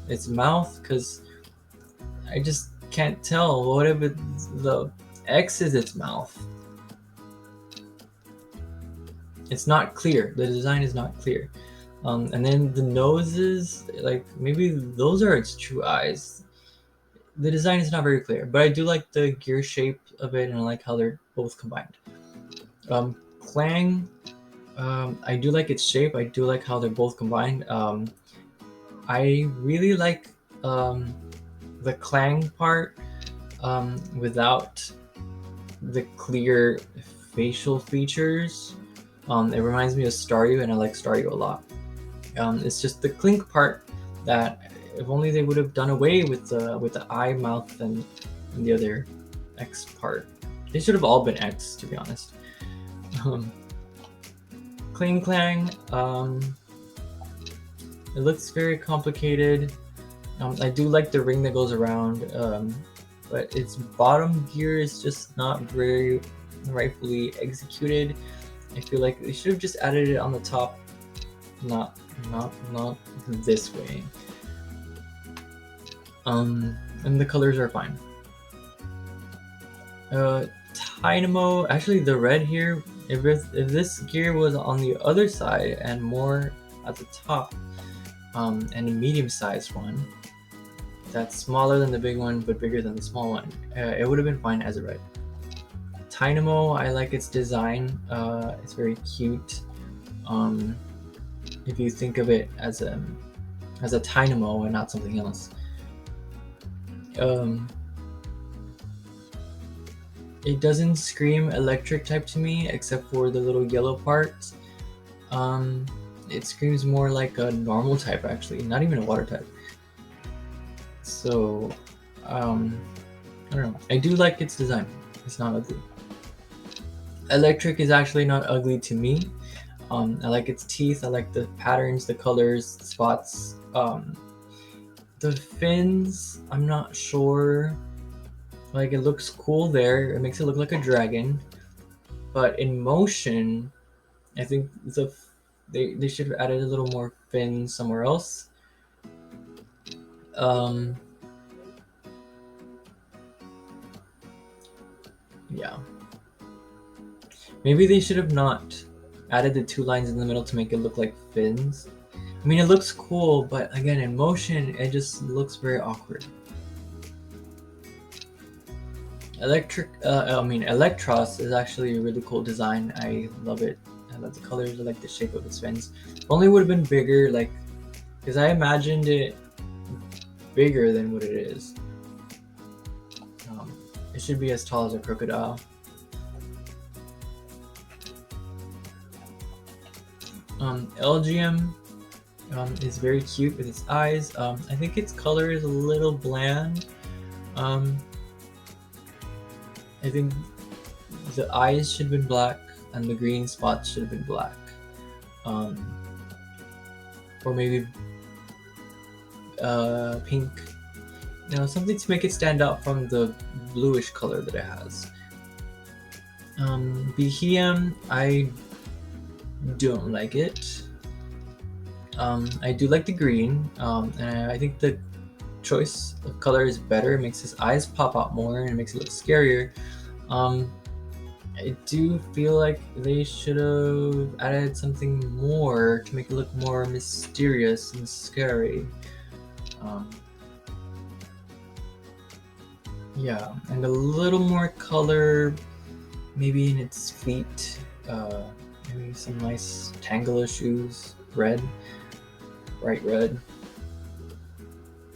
its mouth, because I just can't tell. What if the X is its mouth? It's not clear. The design is not clear. And then the noses, like maybe those are its true eyes. The design is not very clear, but I do like the gear shape of it, and I like how they're both combined. Clang, I do like its shape. I do like how they're both combined. I really like the Clang part without the clear facial features. It reminds me of Staryu, and I like Staryu a lot. It's just the Clink part that if only they would have done away with the eye, mouth, and the other X part. They should have all been X, to be honest. Kling Clang, it looks very complicated. I do like the ring that goes around, but its bottom gear is just not very rightfully executed. I feel like they should have just added it on the top, not this way. And the colors are fine. Dynamo, actually the red here, if this gear was on the other side and more at the top, and a medium-sized one that's smaller than the big one but bigger than the small one, it would have been fine as a red. Dynamo, I like its design. It's very cute. If you think of it as a Dynamo and not something else. It doesn't scream electric type to me, except for the little yellow parts. It screams more like a normal type, actually, not even a water type. So, I don't know. I do like its design. It's not ugly. Electric is actually not ugly to me. I like its teeth. I like the patterns, the colors, the spots. The fins, I'm not sure. Like, it looks cool there. It makes it look like a dragon. But in motion, I think they should have added a little more fins somewhere else. Yeah. Maybe they should have not added the two lines in the middle to make it look like fins. I mean, it looks cool, but again, in motion, it just looks very awkward. Electros is actually a really cool design. I love it. I love the colors. I like the shape of its fins. If only it would have been bigger, like, because I imagined it bigger than what it is. It should be as tall as a crocodile. LGM is very cute with its eyes. I think its color is a little bland. I think the eyes should have been black and the green spots should have been black. Or maybe pink. Something to make it stand out from the bluish color that it has. Behem, I don't like it. I do like the green, and I think the choice of color is better. It makes his eyes pop out more and it makes it look scarier. I do feel like they should have added something more to make it look more mysterious and scary. Yeah, and a little more color, maybe in its feet. Maybe some nice Tangela shoes, red, bright red.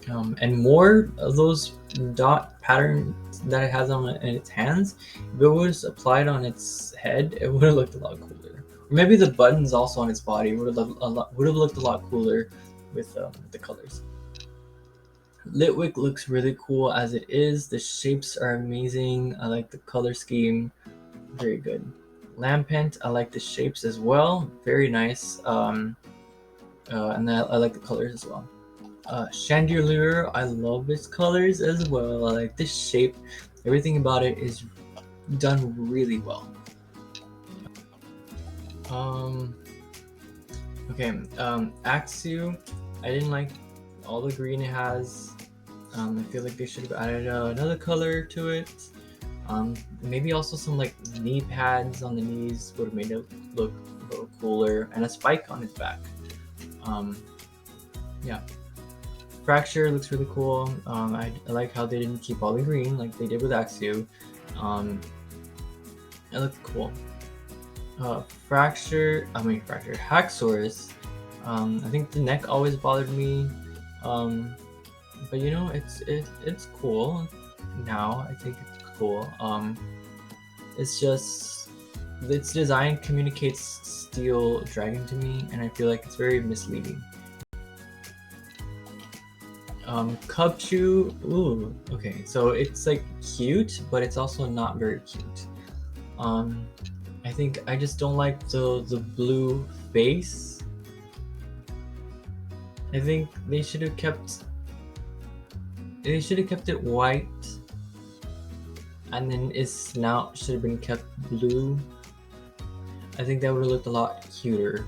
And more of those dot patterns that it has on in its hands. If it was applied on its head, it would have looked a lot cooler. Or maybe the buttons also on its body would have looked a lot cooler with the colors. Litwick looks really cool as it is. The shapes are amazing. I like the color scheme. Very good. Lampent, I like the shapes as well. Very nice. And I like the colors as well. Chandelure, I love its colors as well. I like the shape. Everything about it is done really well. Axew, I didn't like all the green it has. I feel like they should have added another color to it. Maybe also some like knee pads on the knees would have made it look a little cooler, and a spike on its back. Um, yeah. Fracture looks really cool. I like how they didn't keep all the green like they did with Axew. It looked cool. Fracture, Haxorus. I think the neck always bothered me. But you know, it's cool now. I think it's cool. It's just its design communicates steel dragon to me, and I feel like it's very misleading. Cubchoo, ooh, okay, so it's like cute, but it's also not very cute. I think I just don't like the blue face. I think they should have kept it white, and then its snout should have been kept blue. I think that would have looked a lot cuter.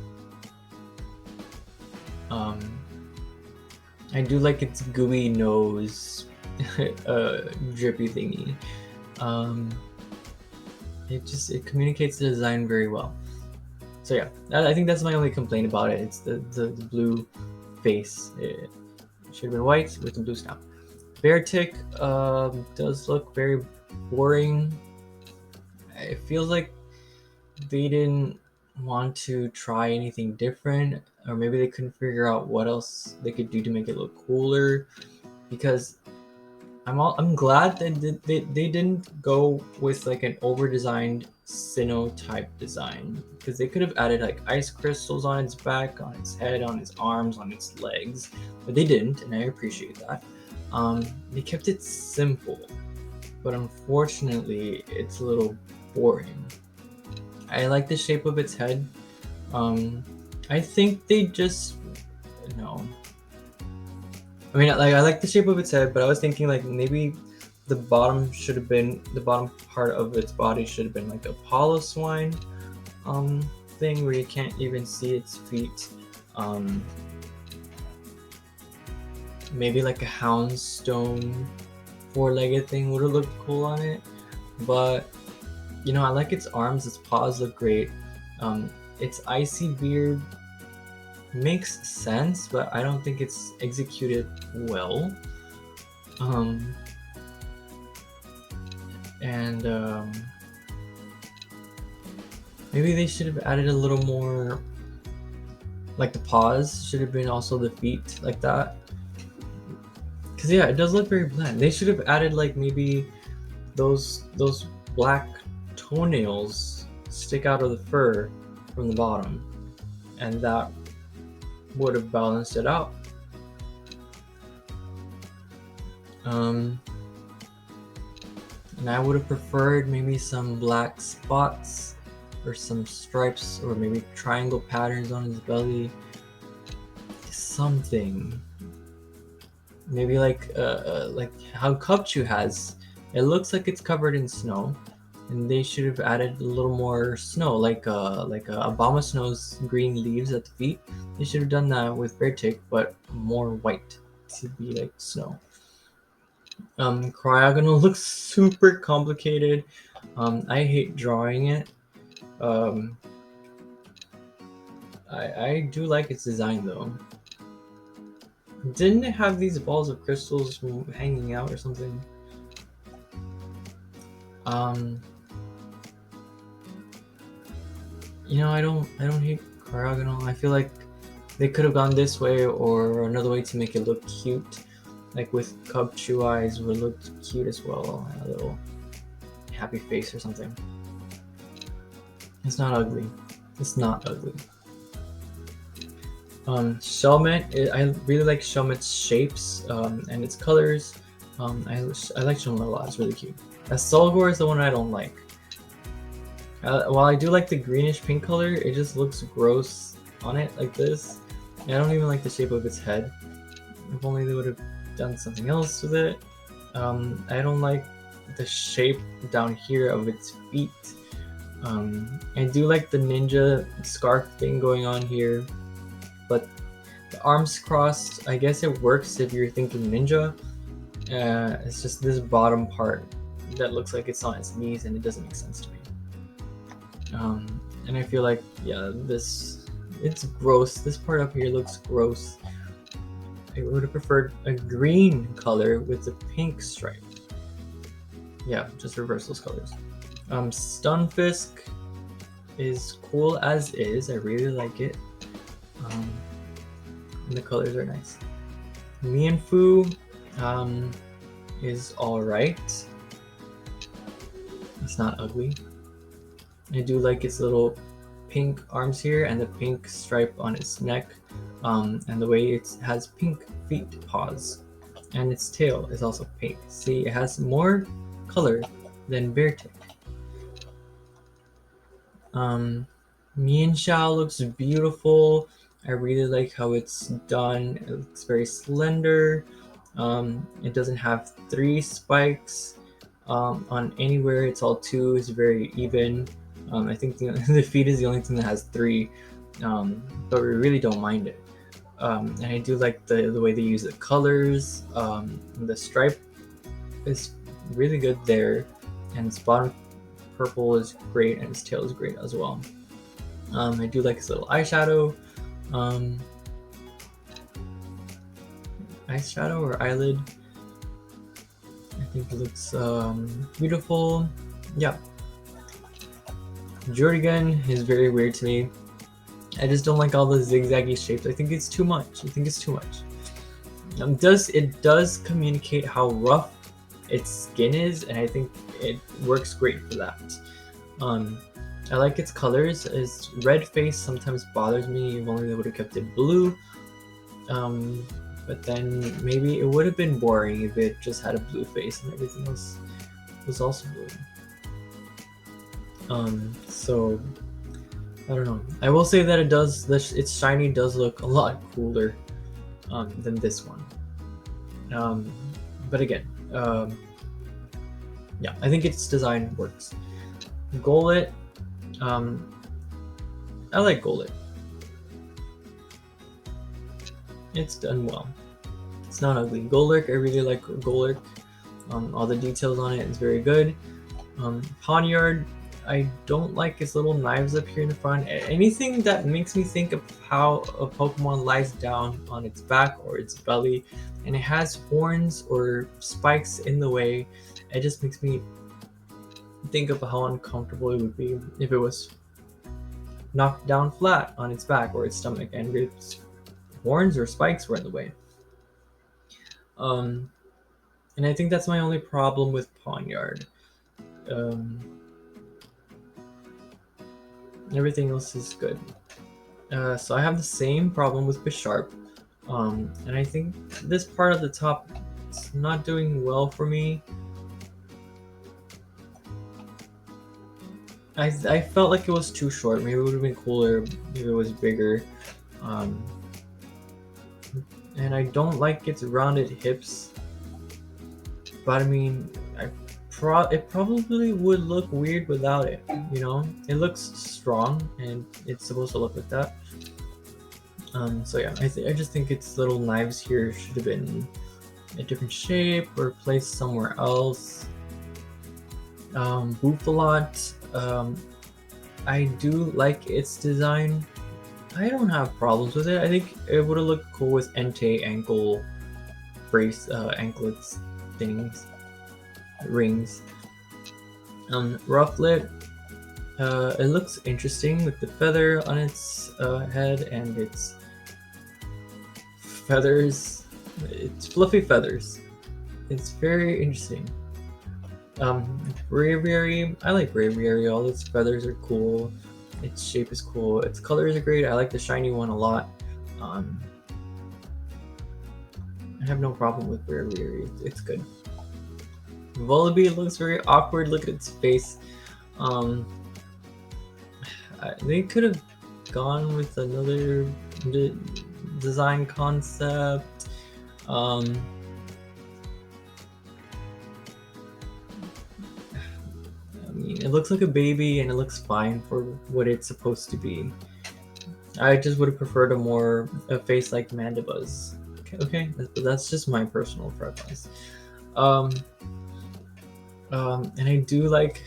I do like its gooey nose, drippy thingy. It communicates the design very well. So yeah, I think that's my only complaint about it. It's the blue face. It should have been white with the blue snout. Beartic does look very boring. It feels like they didn't want to try anything different, or maybe they couldn't figure out what else they could do to make it look cooler. Because I'm glad that they didn't go with like an over-designed Sinnoh type design, because they could have added like ice crystals on its back, on its head, on its arms, on its legs, but they didn't, and I appreciate that. They kept it simple, but unfortunately, it's a little boring. I like the shape of its head. I think they just no. I mean, like I like the shape of its head, but I was thinking like maybe the bottom part of its body should have been like a Piloswine thing where you can't even see its feet. Maybe like a Houndstone four-legged thing would have looked cool on it, but you know, I like its arms. Its paws look great. Its icy beard makes sense, but I don't think it's executed well. Maybe they should have added a little more, like the paws should have been also the feet like that. Cause yeah, it does look very bland. They should have added like maybe those black toenails stick out of the fur from the bottom, and that would have balanced it out. And I would have preferred maybe some black spots or some stripes or maybe triangle patterns on his belly. Something. Maybe like how Cubchoo has. It looks like it's covered in snow, and they should have added a little more snow, like Abomasnow's green leaves at the feet. They should have done that with Beartic, but more white to be like snow. Cryogonal looks super complicated. I hate drawing it. I do like its design though. Didn't it have these balls of crystals hanging out or something? You know, I don't hate Cryogonal. I feel like they could have gone this way or another way to make it look cute. Like with Cubchoo eyes would look cute as well. A little happy face or something. It's not ugly. It's not ugly. Shelmet, I really like Shelmet's shapes and its colors. I like Shelmet a lot. It's really cute. Solgor is the one I don't like. While I do like the greenish pink color, it just looks gross on it like this. And I don't even like the shape of its head. If only they would have done something else with it. I don't like the shape down here of its feet. I do like the ninja scarf thing going on here, but the arms crossed, I guess it works if you're thinking ninja. It's just this bottom part that looks like it's on its knees, and it doesn't make sense to me. And I feel like, yeah, this It's gross. This part up here looks gross. I would have preferred a green color with a pink stripe. Yeah, just reverse those colors. Stunfisk is cool as is. I really like it. And the colors are nice. Mienfoo is alright. It's not ugly. I do like its little pink arms here and the pink stripe on its neck, and the way it has pink feet paws, and its tail is also pink. See, it has more color than Beartic. Mienshao looks beautiful. I really like how it's done. It looks very slender. It doesn't have 3 spikes on anywhere. It's all 2. It's very even. I think the feet is the only thing that has 3, but we really don't mind it. And I do like the way they use the colors. The stripe is really good there, and its bottom purple is great, and its tail is great as well. I do like its little eyeshadow. Eyeshadow or eyelid. I think it looks beautiful. Yeah. Jordan is very weird to me. I just don't like all the zigzaggy shapes. I think it's too much. It does communicate how rough its skin is, and I think it works great for that. I like its colors. Its red face sometimes bothers me. If only they would have kept it blue. But then maybe it would have been boring if it just had a blue face and everything else was also blue. So I don't know. I will say that its shiny does look a lot cooler than this one. But again, yeah, I think its design works. Golett, I like Golett. It's done well. It's not ugly. Golurk, I really like Golurk. All the details on it is very good. Pawniard, I don't like its little knives up here in the front. Anything that makes me think of how a Pokemon lies down on its back or its belly, and it has horns or spikes in the way, it just makes me think of how uncomfortable it would be if it was knocked down flat on its back or its stomach and its horns or spikes were in the way. And I think that's my only problem with Pawniard. Everything else is good. So I have the same problem with Bisharp. And I think this part of the top is not doing well for me. I felt like it was too short. Maybe it would have been cooler if it was bigger. And I don't like its rounded hips. But I mean, it probably would look weird without it, you know? It looks strong, and it's supposed to look like that. So yeah, I just think its little knives here should have been a different shape or placed somewhere else. Bouffalant, I do like its design. I don't have problems with it. I think it would have looked cool with Entei ankle brace, anklets things, rings. Rufflet, it looks interesting with the feather on its head and its feathers. It's fluffy feathers. It's very interesting. Braviary, I like Braviary. All its feathers are cool. Its shape is cool. Its colors are great. I like the shiny one a lot. I have no problem with Braviary. It's good. Volibee looks very awkward. Look at its face. They could have gone with another design concept. I mean, it looks like a baby and it looks fine for what it's supposed to be. I just would have preferred a face like Mandiba's. Okay, that's just my personal preference. And I do like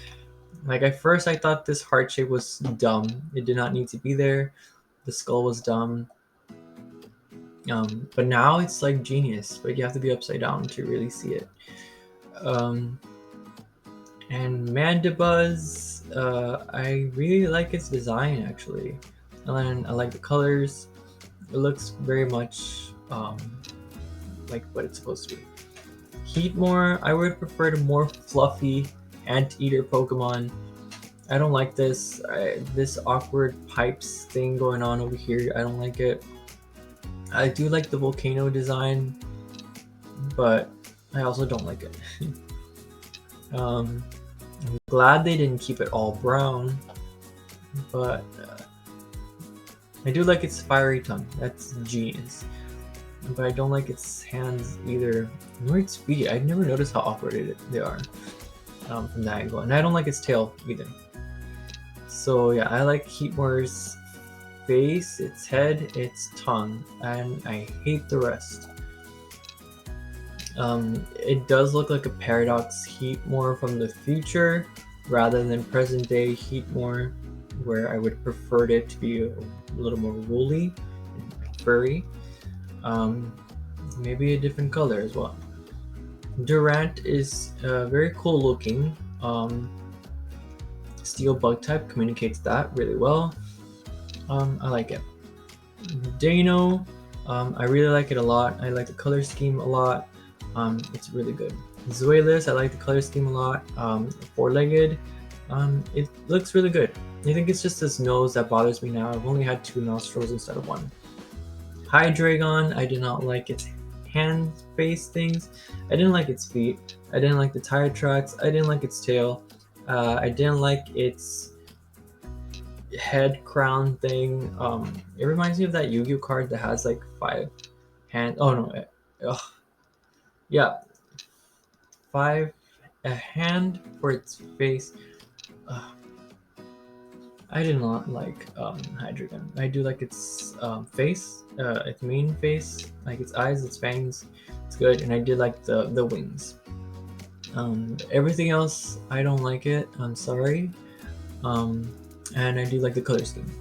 at first I thought this heart shape was dumb. It did not need to be there. the skull was dumb. But now it's like genius, but you have to be upside down to really see it. And Mandibuzz, I really like its design actually. And I like the colors. It looks very much like what it's supposed to be. Heatmore, I would prefer the more fluffy Anteater Pokemon. I don't like this awkward pipes thing going on over here. I don't like it. I do like the volcano design, but I also don't like it. I'm glad they didn't keep it all brown, but I do like its fiery tongue. That's genius. But I don't like its hands either, nor its feet. I've never noticed how awkward they are from that angle. And I don't like its tail either. So yeah, I like Heatmore's face, its head, its tongue, and I hate the rest. It does look like a Paradox Heatmore from the future rather than present day Heatmore, where I would prefer it to be a little more woolly and furry. Maybe a different color as well. Durant is very cool looking. Steel bug type communicates that really well. I like it. Dano, I really like it a lot. I like the color scheme a lot. It's really good. Zoilus, I like the color scheme a lot. Four-legged, it looks really good. I think it's just this nose that bothers me now. I've only had 2 nostrils instead of 1. Hydreigon, I did not like its hand face things. I didn't like its feet. I didn't like the tire tracks. I didn't like its tail. I didn't like its head crown thing. It reminds me of that Yu-Gi-Oh card that has like 5 hands. Oh no, yeah, 5 a hand for its face. I did not like Hydreigon. I do like its face, its main face, like its eyes, its fangs. It's good, and I did like the wings. Everything else, I don't like it. I'm sorry. And I do like the color scheme.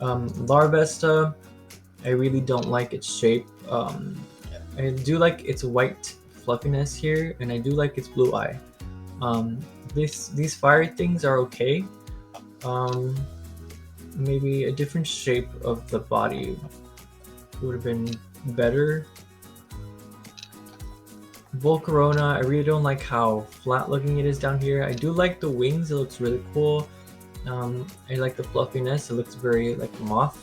Larvesta, I really don't like its shape. I do like its white fluffiness here, and I do like its blue eye. These fire things are okay. Maybe a different shape of the body would have been better. Volcarona, I really don't like how flat looking it is down here. I do like the wings, it looks really cool. I like the fluffiness, it looks very like moth.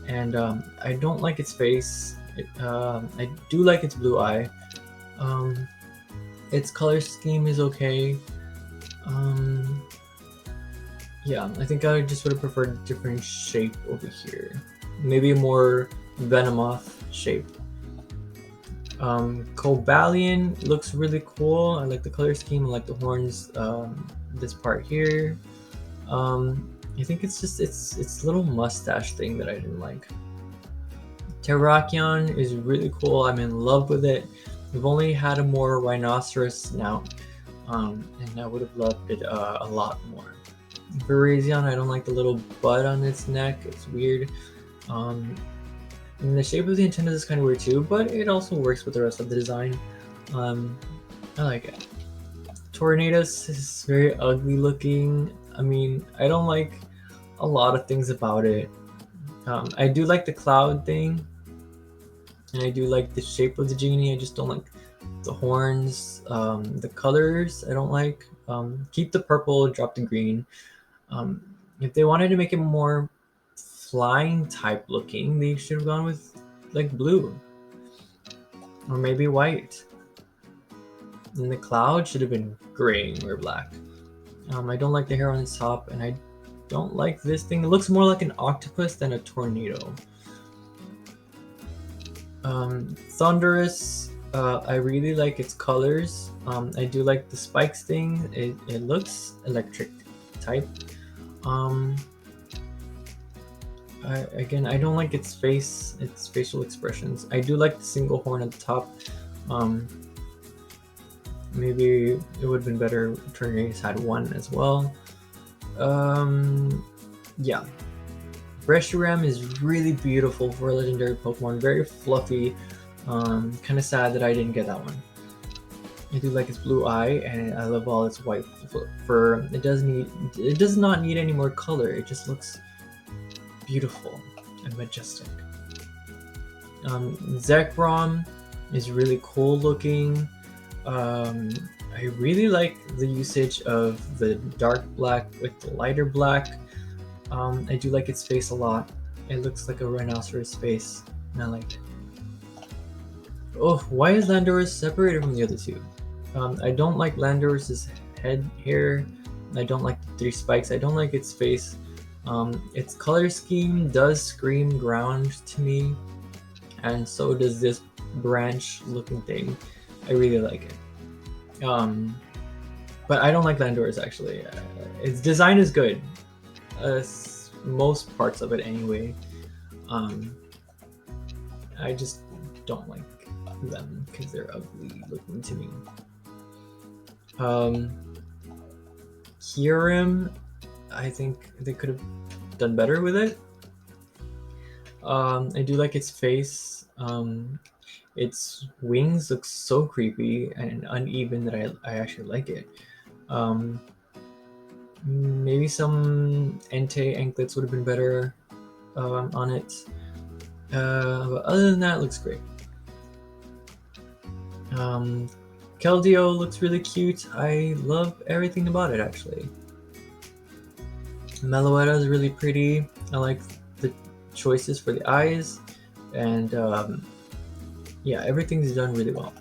And I don't like its face. I do like its blue eye. Its color scheme is okay. Yeah, I think I just would have preferred a different shape over here. Maybe a more Venomoth shape. Cobalion looks really cool. I like the color scheme. I like the horns. This part here. I think it's just its little mustache thing that I didn't like. Terrakion is really cool. I'm in love with it. We've only had a more rhinoceros snout, and I would have loved it a lot more. Virizion, I don't like the little bud on its neck. It's weird. And the shape of the antennas is kind of weird too, but it also works with the rest of the design. I like it. Tornadus is very ugly looking. I mean, I don't like a lot of things about it. I do like the cloud thing, and I do like the shape of the genie. I just don't like the horns. The colors, I don't like. Keep the purple, drop the green. If they wanted to make it more flying type looking, they should have gone with like blue or maybe white. And the cloud should have been gray or black. I don't like the hair on its top, and I don't like this thing. It looks more like an octopus than a tornado. Thunderous, I really like its colors. I do like the spikes thing. It looks electric type. I don't like its face, its facial expressions. I do like the single horn at the top. Maybe it would have been better if Tornadus had 1 as well. Yeah. Reshiram is really beautiful for a legendary Pokemon, very fluffy. Kind of sad that I didn't get that one. I do like its blue eye, and I love all its white fur. It does not need any more color. It just looks beautiful and majestic. Zekrom is really cool looking. I really like the usage of the dark black with the lighter black. I do like its face a lot. It looks like a rhinoceros face, and I like it. Oh, why is Landorus separated from the other two? I don't like Landorus's head here. I don't like the 3 spikes. I don't like its face. Its color scheme does scream ground to me, and so does this branch looking thing. I really like it. But I don't like Landorus actually. Its design is good. Most parts of it anyway. I just don't like them because they're ugly looking to me. Kyurem, I think they could have done better with it. I do like its face. Its wings look so creepy and uneven that I actually like it. Maybe some Entei anklets would have been better on it. But other than that, it looks great. Keldeo looks really cute. I love everything about it actually. Meloetta is really pretty. I like the choices for the eyes, and yeah, everything's done really well.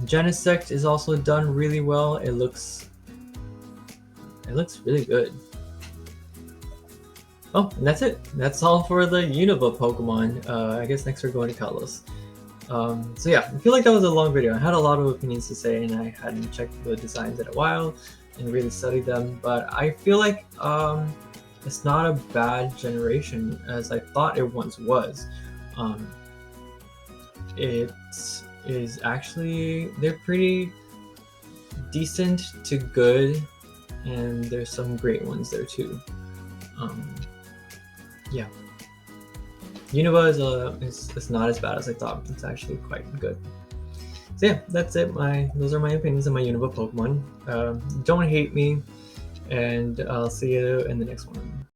Genesect is also done really well. It looks really good. Oh, and that's it. That's all for the Unova Pokemon. I guess next we're going to Kalos. So yeah, I feel like that was a long video. I had a lot of opinions to say, and I hadn't checked the designs in a while and really studied them. But I feel like it's not a bad generation as I thought it once was. It is actually, they're pretty decent to good, and there's some great ones there too. Yeah, Unova is not as bad as I thought. It's actually quite good. So yeah, that's it. Those are my opinions on my Unova Pokemon. Don't hate me, and I'll see you in the next one.